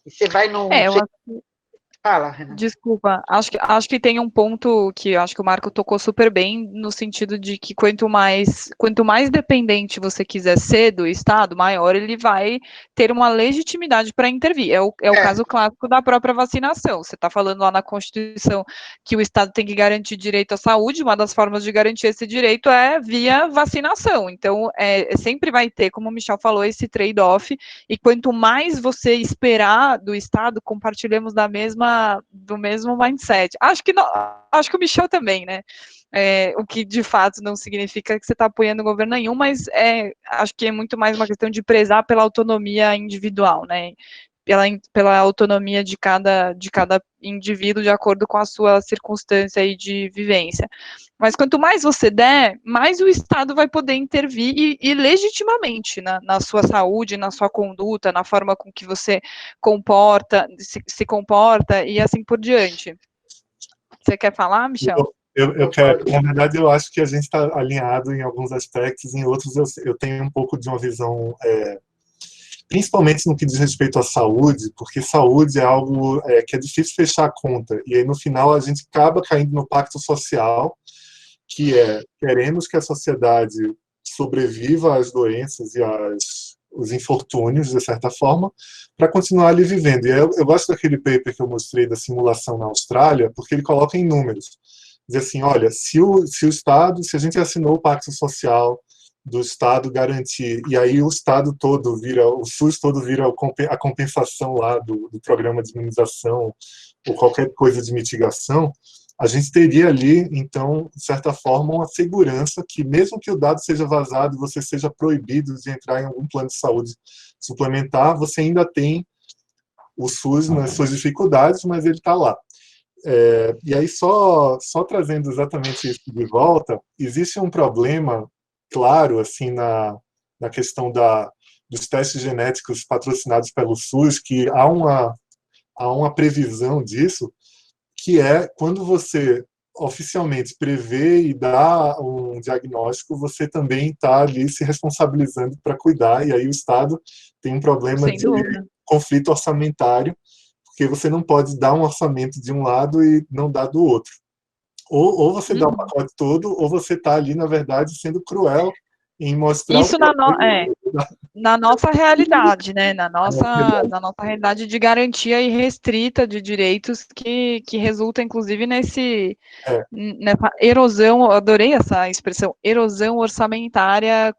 E você vai no... Fala, Renata. Desculpa, acho que tem um ponto que acho que o Marco tocou super bem, no sentido de que quanto mais dependente você quiser ser do Estado, maior ele vai ter uma legitimidade para intervir. É o caso clássico da própria vacinação. Você está falando lá na Constituição que o Estado tem que garantir direito à saúde, uma das formas de garantir esse direito é via vacinação. Então, sempre vai ter, como o Michel falou, esse trade-off, e quanto mais você esperar do Estado, compartilhamos do mesmo mindset. Acho que o Michel também, né? O que de fato não significa que você está apoiando o governo nenhum, mas acho que é muito mais uma questão de prezar pela autonomia individual, né? Pela autonomia de cada indivíduo de acordo com a sua circunstância aí de vivência. Mas quanto mais você der, mais o Estado vai poder intervir e legitimamente na sua saúde, na sua conduta, na forma com que você se comporta e assim por diante. Você quer falar, Michel? Eu quero. Na verdade, eu acho que a gente está alinhado em alguns aspectos, em outros eu tenho um pouco de uma visão... principalmente no que diz respeito à saúde, porque saúde é algo que é difícil fechar a conta, e aí no final a gente acaba caindo no pacto social, que queremos que a sociedade sobreviva às doenças e os infortúnios, de certa forma, para continuar ali vivendo. E eu gosto daquele paper que eu mostrei da simulação na Austrália, porque ele coloca em números. Diz assim, olha, se a gente assinou o pacto social do Estado garantir, e aí o Estado todo o SUS todo vira a compensação lá do programa de imunização ou qualquer coisa de mitigação, a gente teria ali, então, de certa forma, uma segurança que, mesmo que o dado seja vazado e você seja proibido de entrar em algum plano de saúde suplementar, você ainda tem o SUS nas suas dificuldades, mas ele está lá. E aí, só trazendo exatamente isso de volta, existe um problema claro, assim, na questão dos testes genéticos patrocinados pelo SUS, que há uma previsão disso, que é quando você oficialmente prevê e dá um diagnóstico, você também está ali se responsabilizando para cuidar, e aí o Estado tem um problema de conflito orçamentário, porque você não pode dar um orçamento de um lado e não dar do outro. Ou você dá o pacote todo, ou você está ali, na verdade, sendo cruel em mostrar... Isso na nossa realidade, né? Na nossa realidade de garantia irrestrita de direitos que resulta, inclusive, nessa erosão, eu adorei essa expressão, erosão orçamentária,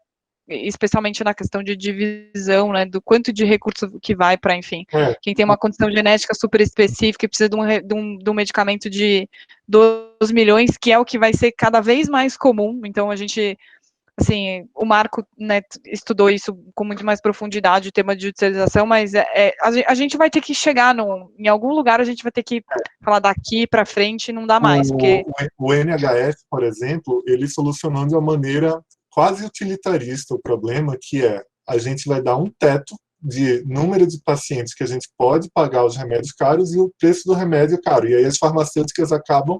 especialmente na questão de divisão, né, do quanto de recurso que vai para, enfim, quem tem uma condição genética super específica e precisa de um medicamento de 2 milhões, que é o que vai ser cada vez mais comum. Então, a gente, assim, o Marco, né, estudou isso com muito mais profundidade, o tema de judicialização, mas a gente vai ter que chegar em algum lugar, a gente vai ter que falar daqui para frente, não dá mais, porque... O NHS, por exemplo, ele solucionou de uma maneira quase utilitarista o problema, que a gente vai dar um teto de número de pacientes que a gente pode pagar os remédios caros e o preço do remédio é caro. E aí as farmacêuticas acabam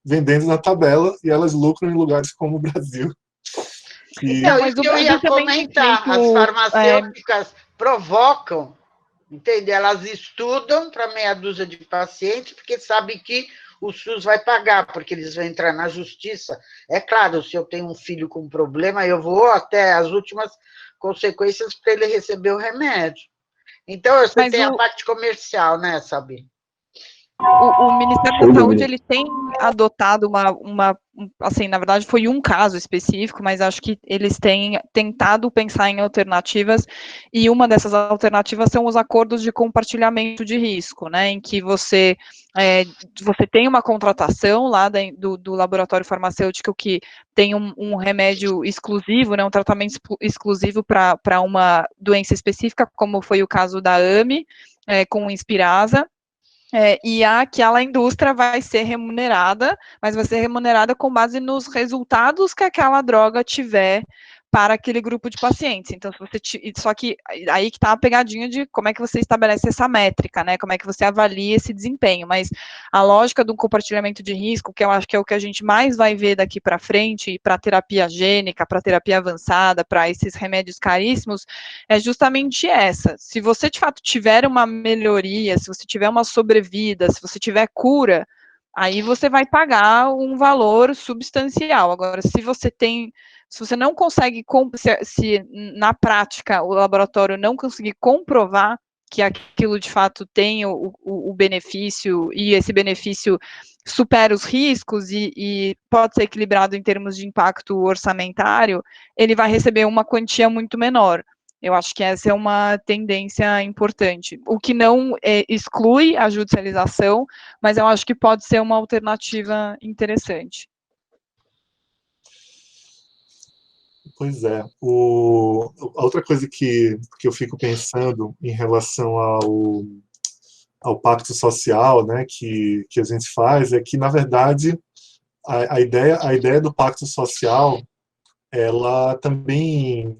vendendo na tabela e elas lucram em lugares como o Brasil. Não, isso que eu ia comentar, as farmacêuticas provocam, entende? Elas estudam para meia dúzia de pacientes, porque sabem que o SUS vai pagar, porque eles vão entrar na justiça. É claro, se eu tenho um filho com problema, eu vou até as últimas consequências para ele receber o remédio. Então, você tem a parte comercial, né, Sabine? O Ministério da Saúde, ele tem adotado assim, na verdade foi um caso específico, mas acho que eles têm tentado pensar em alternativas, e uma dessas alternativas são os acordos de compartilhamento de risco, né, em que você tem uma contratação lá do laboratório farmacêutico que tem um remédio exclusivo, né, um tratamento exclusivo para uma doença específica, como foi o caso da AME, com o Inspirasa. E aquela indústria vai ser remunerada, mas vai ser remunerada com base nos resultados que aquela droga tiver para aquele grupo de pacientes. Então, só que aí que está a pegadinha de como é que você estabelece essa métrica, né? Como é que você avalia esse desempenho. Mas a lógica do compartilhamento de risco, que eu acho que é o que a gente mais vai ver daqui para frente, para terapia gênica, para terapia avançada, para esses remédios caríssimos, é justamente essa. Se você, de fato, tiver uma melhoria, se você tiver uma sobrevida, se você tiver cura, aí você vai pagar um valor substancial. Agora, se você não consegue, se na prática o laboratório não conseguir comprovar que aquilo de fato tem o benefício, e esse benefício supera os riscos e pode ser equilibrado em termos de impacto orçamentário, ele vai receber uma quantia muito menor. Eu acho que essa é uma tendência importante, o que não exclui a judicialização, mas eu acho que pode ser uma alternativa interessante. Pois é. A outra coisa que eu fico pensando em relação ao pacto social, né, que a gente faz, é que, na verdade, a ideia do pacto social, ela também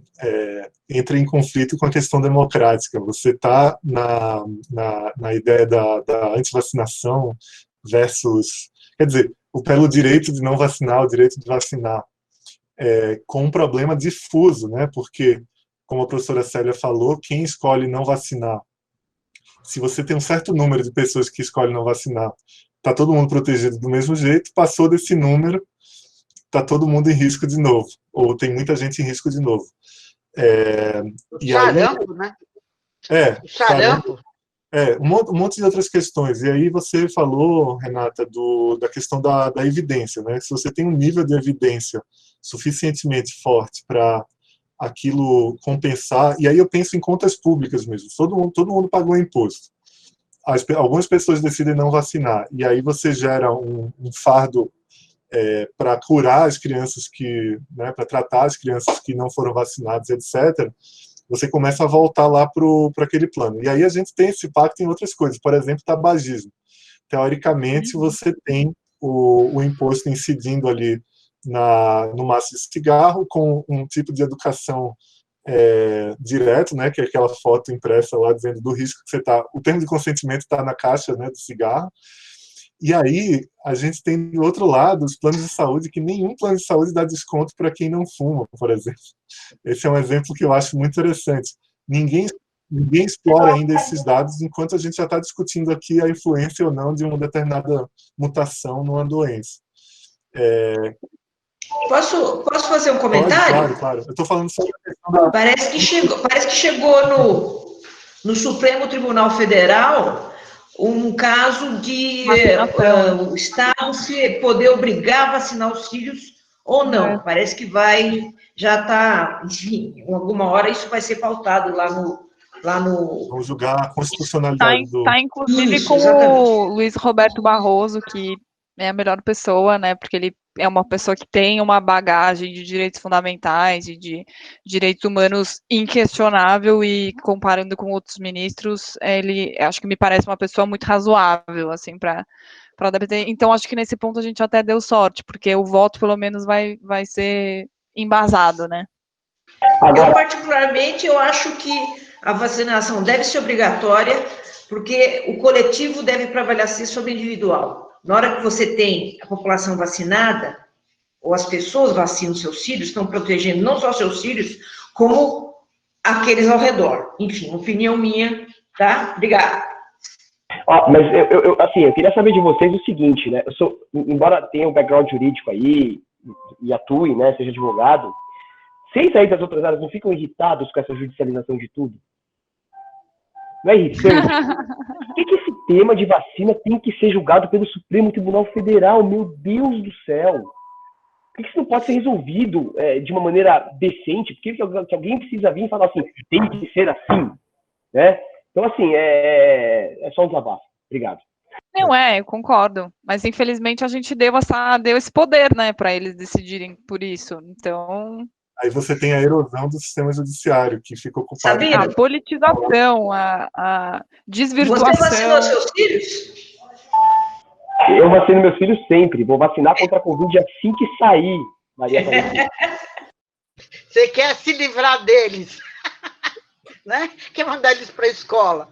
entra em conflito com a questão democrática. Você está na ideia da antivacinação versus... Quer dizer, pelo direito de não vacinar, o direito de vacinar, com um problema difuso, né? Porque, como a professora Célia falou, quem escolhe não vacinar, se você tem um certo número de pessoas que escolhem não vacinar, está todo mundo protegido do mesmo jeito, passou desse número, está todo mundo em risco de novo, ou tem muita gente em risco de novo. Sarampo, né? O sarampo. Um monte de outras questões. E aí você falou, Renata, da questão da evidência, né? Se você tem um nível de evidência suficientemente forte para aquilo compensar, e aí eu penso em contas públicas mesmo, todo mundo pagou imposto. Algumas pessoas decidem não vacinar, e aí você gera um fardo para curar as crianças né, para tratar as crianças que não foram vacinadas, etc., você começa a voltar lá para aquele plano. E aí a gente tem esse pacto em outras coisas, por exemplo, tabagismo. Teoricamente, você tem o imposto incidindo ali no maço de cigarro, com um tipo de educação direto, né, que é aquela foto impressa lá dizendo do risco que você está. O termo de consentimento está na caixa, né, do cigarro. E aí a gente tem do outro lado os planos de saúde, que nenhum plano de saúde dá desconto para quem não fuma, por exemplo. Esse é um exemplo que eu acho muito interessante. Ninguém explora ainda esses dados, enquanto a gente já está discutindo aqui a influência ou não de uma determinada mutação numa doença. Posso fazer um comentário? Claro. Eu estou falando sobre a questão da... Parece que chegou no Supremo Tribunal Federal um caso de o Estado poder obrigar a vacinar os filhos ou não. Parece que já está, enfim, alguma hora isso vai ser pautado lá no... Vamos julgar a constitucionalidade do... Está inclusive Isso, com exatamente. o Luiz Roberto Barroso, que é a melhor pessoa, né, porque ele é uma pessoa que tem uma bagagem de direitos fundamentais e de direitos humanos inquestionável, e comparando com outros ministros, ele, acho que me parece uma pessoa muito razoável, assim, para debater. Então, acho que nesse ponto a gente até deu sorte, porque o voto, pelo menos, vai ser embasado, né? Eu, particularmente, eu acho que a vacinação deve ser obrigatória, porque o coletivo deve prevalecer sobre o individual. Na hora que você tem a população vacinada, ou as pessoas vacinam seus filhos, estão protegendo não só seus filhos, como aqueles ao redor. Enfim, opinião minha, tá? Obrigada. Mas eu queria saber de vocês o seguinte, né? Embora tenha um background jurídico aí e atue, né, seja advogado, vocês aí das outras áreas não ficam irritados com essa judicialização de tudo? Não é irritante? Por que esse tema de vacina tem que ser julgado pelo Supremo Tribunal Federal? Meu Deus do céu! Por que isso não pode ser resolvido de uma maneira decente? Por que alguém precisa vir e falar assim, tem que ser assim? Né? Então, assim, é só um desabafo. Obrigado. Não, eu concordo. Mas, infelizmente, a gente deu esse poder, né, para eles decidirem por isso. Então... Aí você tem a erosão do sistema judiciário, que fica ocupado... Sabina? A politização, a desvirtuação. Você vacinou seus filhos? Eu vacino meus filhos sempre. Vou vacinar contra a Covid assim que sair, Maria Aparecida. Você quer se livrar deles, né? Quer mandar eles para a escola.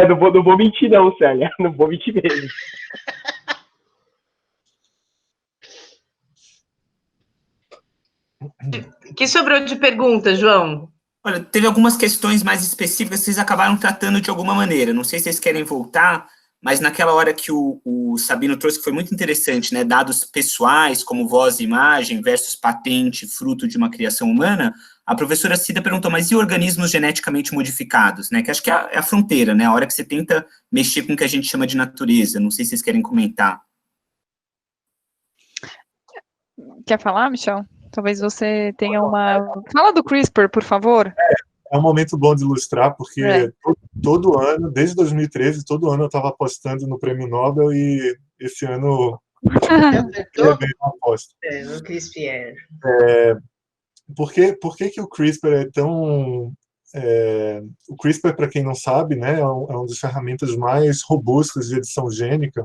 Não vou mentir não, Célia. Não vou mentir mesmo. Que sobrou de perguntas, João? Olha, teve algumas questões mais específicas que vocês acabaram tratando de alguma maneira. Não sei se vocês querem voltar, mas naquela hora que o Sabino trouxe, que foi muito interessante, né? Dados pessoais, como voz e imagem, versus patente, fruto de uma criação humana, a professora Cida perguntou, mas e organismos geneticamente modificados, né? Que acho que é a fronteira, né? A hora que você tenta mexer com o que a gente chama de natureza. Não sei se vocês querem comentar. Quer falar, Michel? Talvez você tenha uma... Fala do CRISPR, por favor. É um momento bom de ilustrar, porque todo ano, desde 2013, todo ano eu estava apostando no Prêmio Nobel e esse ano eu ganhei uma aposta. No CRISPR. Por que o CRISPR é tão... o CRISPR, para quem não sabe, né, é uma das ferramentas mais robustas de edição gênica.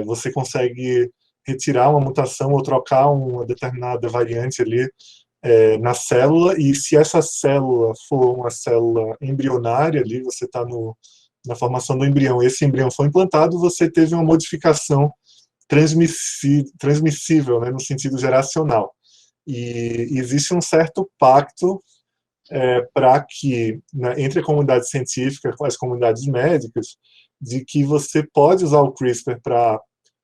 Você consegue retirar uma mutação ou trocar uma determinada variante ali na célula, e se essa célula for uma célula embrionária, ali você está na formação do embrião, esse embrião foi implantado, você teve uma modificação transmissível, né, no sentido geracional. E existe um certo pacto para que, né, entre a comunidade científica e as comunidades médicas, de que você pode usar o CRISPR para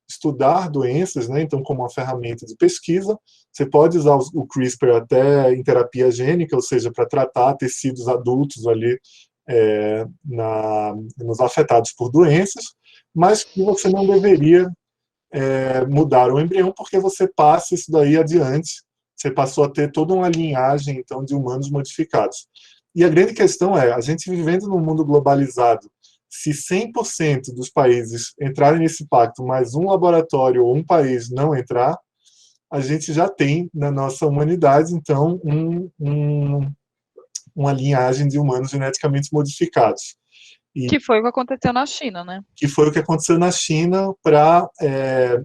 estudar doenças, né? Então, como uma ferramenta de pesquisa, você pode usar o CRISPR até em terapia gênica, ou seja, para tratar tecidos adultos ali nos afetados por doenças, mas que você não deveria mudar o embrião, porque você passa isso daí adiante, você passou a ter toda uma linhagem, então, de humanos modificados. E a grande questão é, a gente vivendo num mundo globalizado, se 100% dos países entrarem nesse pacto, mas um laboratório ou um país não entrar, a gente já tem na nossa humanidade, então, uma linhagem de humanos geneticamente modificados. Que foi o que aconteceu na China, né? Que foi o que aconteceu na China,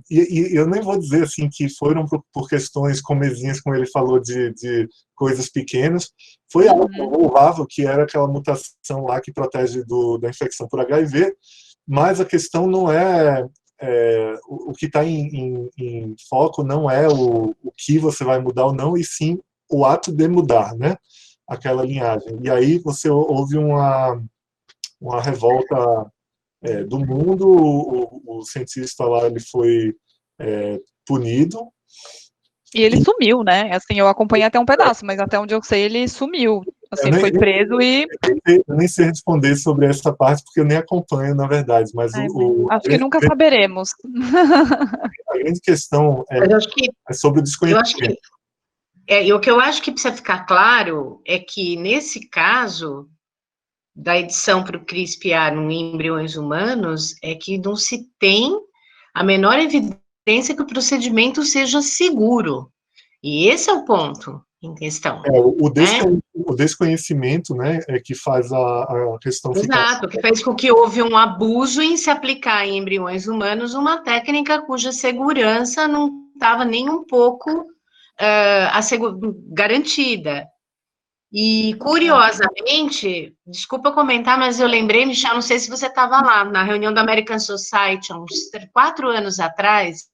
e eu nem vou dizer assim que foram por questões comezinhas, como ele falou, de coisas pequenas, foi algo louvável, que era aquela mutação lá que protege da infecção por HIV, mas a questão não é o que está em foco, não é o que você vai mudar ou não, e sim o ato de mudar, né? Aquela linhagem. E aí você houve uma revolta do mundo, o cientista lá ele foi punido. E ele sumiu, né? Assim, eu acompanhei até um pedaço, mas até onde eu sei ele sumiu. Assim, foi preso e... Eu nem sei responder sobre essa parte, porque eu nem acompanho, na verdade, mas acho que nunca saberemos. A grande questão é sobre o desconhecimento. E o que eu acho que precisa ficar claro é que, nesse caso da edição para o CRISPR em embriões humanos, é que não se tem a menor evidência que o procedimento seja seguro. E esse é o ponto em questão. O desconhecimento, né, é que faz a questão ficar... Exato, que fez com que houve um abuso em se aplicar em embriões humanos uma técnica cuja segurança não estava nem um pouco garantida. E, curiosamente, desculpa comentar, mas eu lembrei, Michel, não sei se você estava lá, na reunião da American Society, há uns 4 anos atrás,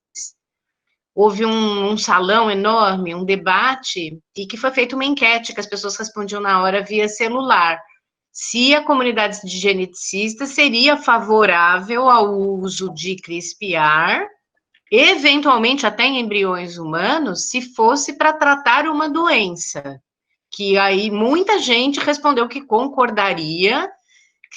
houve um salão enorme, um debate, e que foi feita uma enquete, que as pessoas respondiam na hora via celular, se a comunidade de geneticistas seria favorável ao uso de CRISPR, eventualmente até em embriões humanos, se fosse para tratar uma doença. Que aí muita gente respondeu que concordaria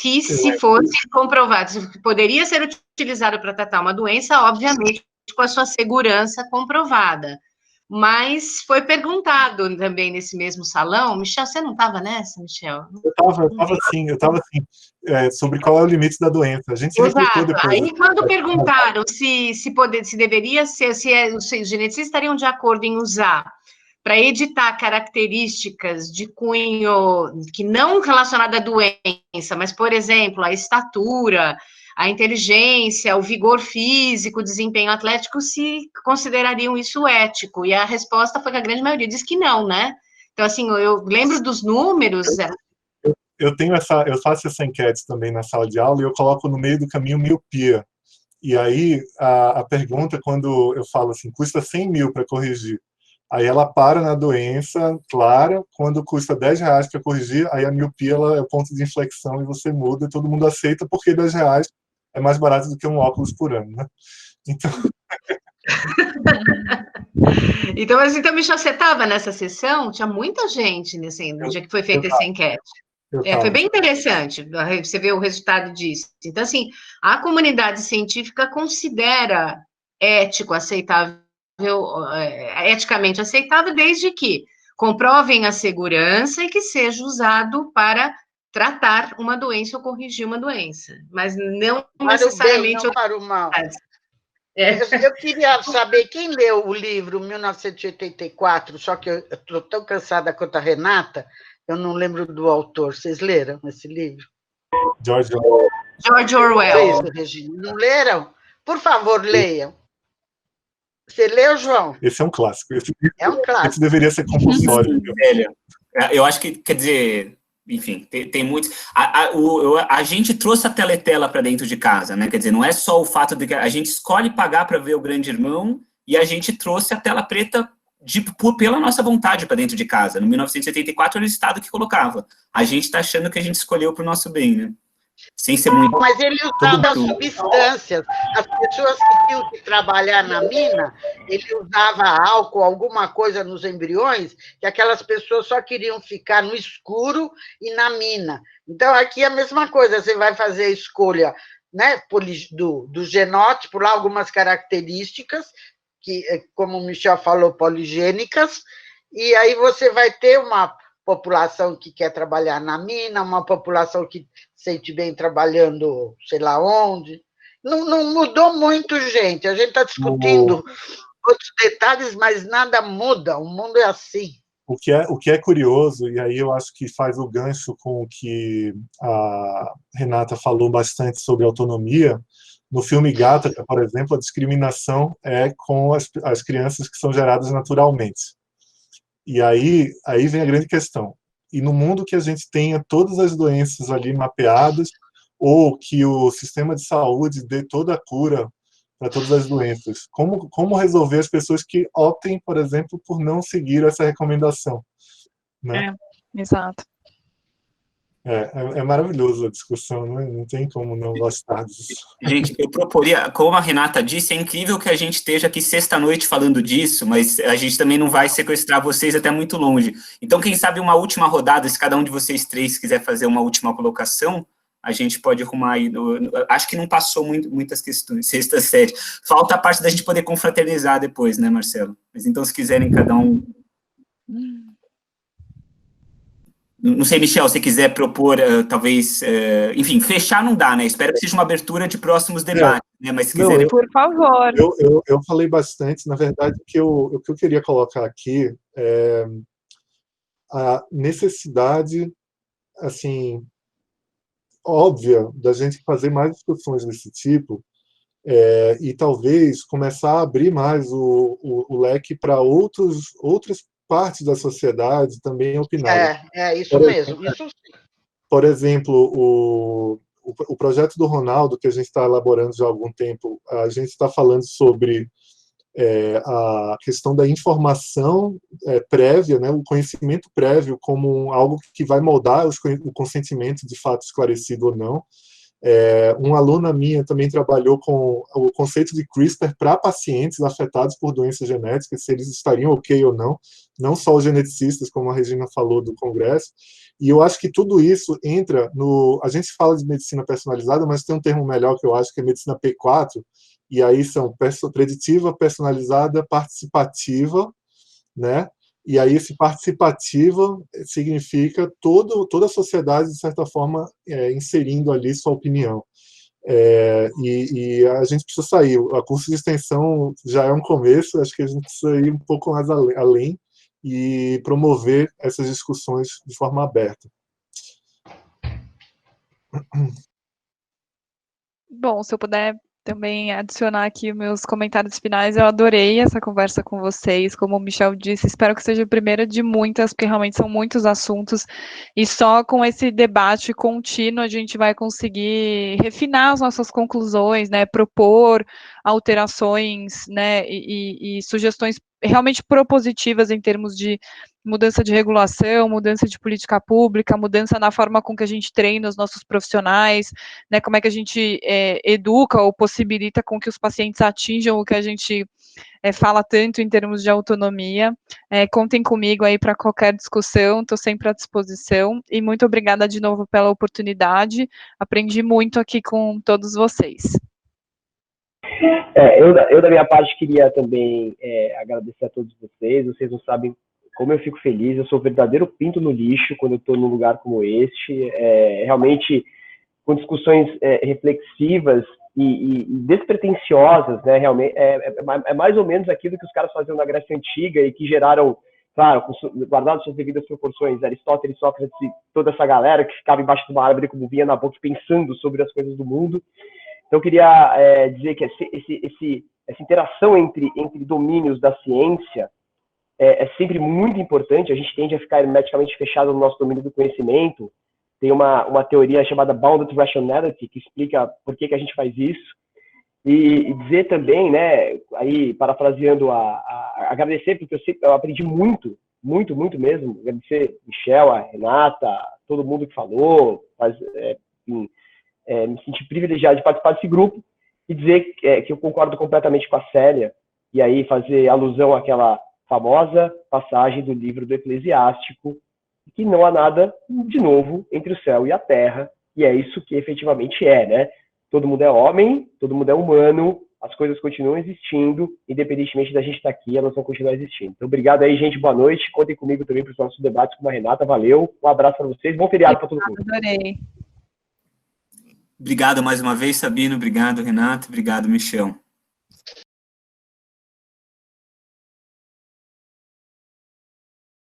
que se fosse comprovado, que poderia ser utilizado para tratar uma doença, obviamente, com a sua segurança comprovada. mas foi perguntado também nesse mesmo salão. Michel, você não estava nessa, Michel? Eu estava assim, sobre qual é o limite da doença. A gente refletiu depois. Aí, quando perguntaram se deveria ser, os geneticistas estariam de acordo em usar para editar características de cunho que não relacionada à doença, mas, por exemplo, a estatura, a inteligência, o vigor físico, o desempenho atlético, se considerariam isso ético. E a resposta foi que a grande maioria diz que não, né? Então, assim, eu lembro dos números. Eu faço essa enquete também na sala de aula e eu coloco no meio do caminho miopia. E aí, a pergunta, quando eu falo assim, custa 100 mil para corrigir, aí ela para na doença clara, quando custa R$10 para corrigir, aí a miopia ela é o ponto de inflexão e você muda, e todo mundo aceita porque R$10 é mais barato do que um óculos por ano, né? Então... então, Michel, você estava nessa sessão? Tinha muita gente no dia que foi feita essa enquete. Foi bem interessante você ver o resultado disso. Então, assim, a comunidade científica considera ético, aceitável, eticamente aceitável, desde que comprovem a segurança e que seja usado para tratar uma doença ou corrigir uma doença, mas não necessariamente... Não para o mal. Eu queria saber quem leu o livro 1984, só que eu estou tão cansada quanto a Renata, eu não lembro do autor. Vocês leram esse livro? George Orwell. George Orwell. É isso, Regina. Não leram? Por favor, leiam. Você leu, João? Esse é um clássico. É um clássico. Esse deveria ser compulsório. Eu acho que, quer dizer, enfim, tem muitos... A gente trouxe a teletela para dentro de casa, né? Quer dizer, não é só o fato de que a gente escolhe pagar para ver o Grande Irmão e a gente trouxe a tela preta pela nossa vontade para dentro de casa. No 1974 era o Estado que colocava. A gente está achando que a gente escolheu para o nosso bem, né? Sem ser muito... Mas ele usava substâncias. As pessoas que tinham que trabalhar na mina, ele usava álcool, alguma coisa nos embriões, que aquelas pessoas só queriam ficar no escuro e na mina. Então, aqui é a mesma coisa, você vai fazer a escolha, né, do genótipo, lá algumas características, que, como o Michel falou, poligênicas, e aí você vai ter uma população que quer trabalhar na mina, uma população que se sente bem trabalhando sei lá onde. Não mudou muito, gente. A gente está discutindo outros detalhes, mas nada muda. O mundo é assim. O que é curioso, e aí eu acho que faz o gancho com o que a Renata falou bastante sobre autonomia. No filme Gattaca, por exemplo, a discriminação é com as crianças que são geradas naturalmente. E aí vem a grande questão. E no mundo que a gente tenha todas as doenças ali mapeadas, ou que o sistema de saúde dê toda a cura para todas as doenças, como resolver as pessoas que optem, por exemplo, por não seguir essa recomendação? Né? Exato. É maravilhoso a discussão, né? Não tem como não gostar disso. Gente, eu proporia, como a Renata disse, é incrível que a gente esteja aqui sexta-noite falando disso, mas a gente também não vai sequestrar vocês até muito longe. Então, quem sabe uma última rodada, se cada um de vocês três quiser fazer uma última colocação, a gente pode arrumar aí. Acho que não passou muitas questões, sexta série. Falta a parte da gente poder confraternizar depois, né, Marcelo? Mas então, se quiserem cada um... Não sei, Michel, se quiser propor, talvez, enfim, fechar não dá, né? Espero que seja uma abertura de próximos debates, né? Mas se quiserem... Por favor. Eu falei bastante, na verdade, o que eu queria colocar aqui é a necessidade, assim, óbvia da gente fazer mais discussões desse tipo e talvez começar a abrir mais o leque para outras partes da sociedade também opinar. Isso mesmo, isso sim. Por exemplo, o projeto do Ronaldo, que a gente está elaborando já há algum tempo, a gente está falando sobre a questão da informação prévia, né, o conhecimento prévio como algo que vai moldar o consentimento de fato esclarecido ou não. Uma aluna minha também trabalhou com o conceito de CRISPR para pacientes afetados por doenças genéticas, se eles estariam ok ou não só os geneticistas, como a Regina falou do Congresso, e eu acho que tudo isso entra a gente fala de medicina personalizada, mas tem um termo melhor que eu acho que é medicina P4, e aí são preditiva, personalizada, participativa né? E aí esse participativo significa toda a sociedade, de certa forma, inserindo ali sua opinião. E a gente precisa sair. A curso de extensão já é um começo, acho que a gente precisa ir um pouco mais além e promover essas discussões de forma aberta. Bom, se eu puder também adicionar aqui meus comentários finais, eu adorei essa conversa com vocês, como o Michel disse, espero que seja a primeira de muitas, porque realmente são muitos assuntos, e só com esse debate contínuo a gente vai conseguir refinar as nossas conclusões, né, propor alterações, né, e sugestões realmente propositivas em termos de mudança de regulação, mudança de política pública, mudança na forma com que a gente treina os nossos profissionais, né, como é que a gente educa ou possibilita com que os pacientes atinjam o que a gente fala tanto em termos de autonomia. Contem comigo aí para qualquer discussão, estou sempre à disposição, e muito obrigada de novo pela oportunidade, aprendi muito aqui com todos vocês. Eu, da minha parte, queria também agradecer a todos vocês não sabem como eu fico feliz, eu sou o verdadeiro pinto no lixo quando eu estou num lugar como este, realmente com discussões reflexivas e despretensiosas, né, realmente, é mais ou menos aquilo que os caras faziam na Grécia Antiga e que geraram, claro, guardado suas devidas proporções, Aristóteles, Sócrates e toda essa galera que ficava embaixo de uma árvore como vinha na boca pensando sobre as coisas do mundo. Então, eu queria dizer que essa interação entre domínios da ciência é sempre muito importante. A gente tende a ficar hermeticamente fechado no nosso domínio do conhecimento. Tem uma teoria chamada Bounded Rationality, que explica por que a gente faz isso. E dizer também, né, aí parafraseando, agradecer, porque eu aprendi muito mesmo. Agradecer Michel, a Renata, todo mundo que falou, me senti privilegiado de participar desse grupo e dizer que eu concordo completamente com a Célia, e aí fazer alusão àquela famosa passagem do livro do Eclesiástico, que não há nada de novo entre o céu e a terra, e é isso que efetivamente né? Todo mundo é homem, todo mundo é humano, as coisas continuam existindo, independentemente da gente estar aqui, elas vão continuar existindo. Então, obrigado aí, gente, boa noite, contem comigo também para os nossos debates com a Renata, valeu, um abraço para vocês, bom feriado para todo mundo. Adorei. Obrigado mais uma vez, Sabino, obrigado, Renato, obrigado, Michel.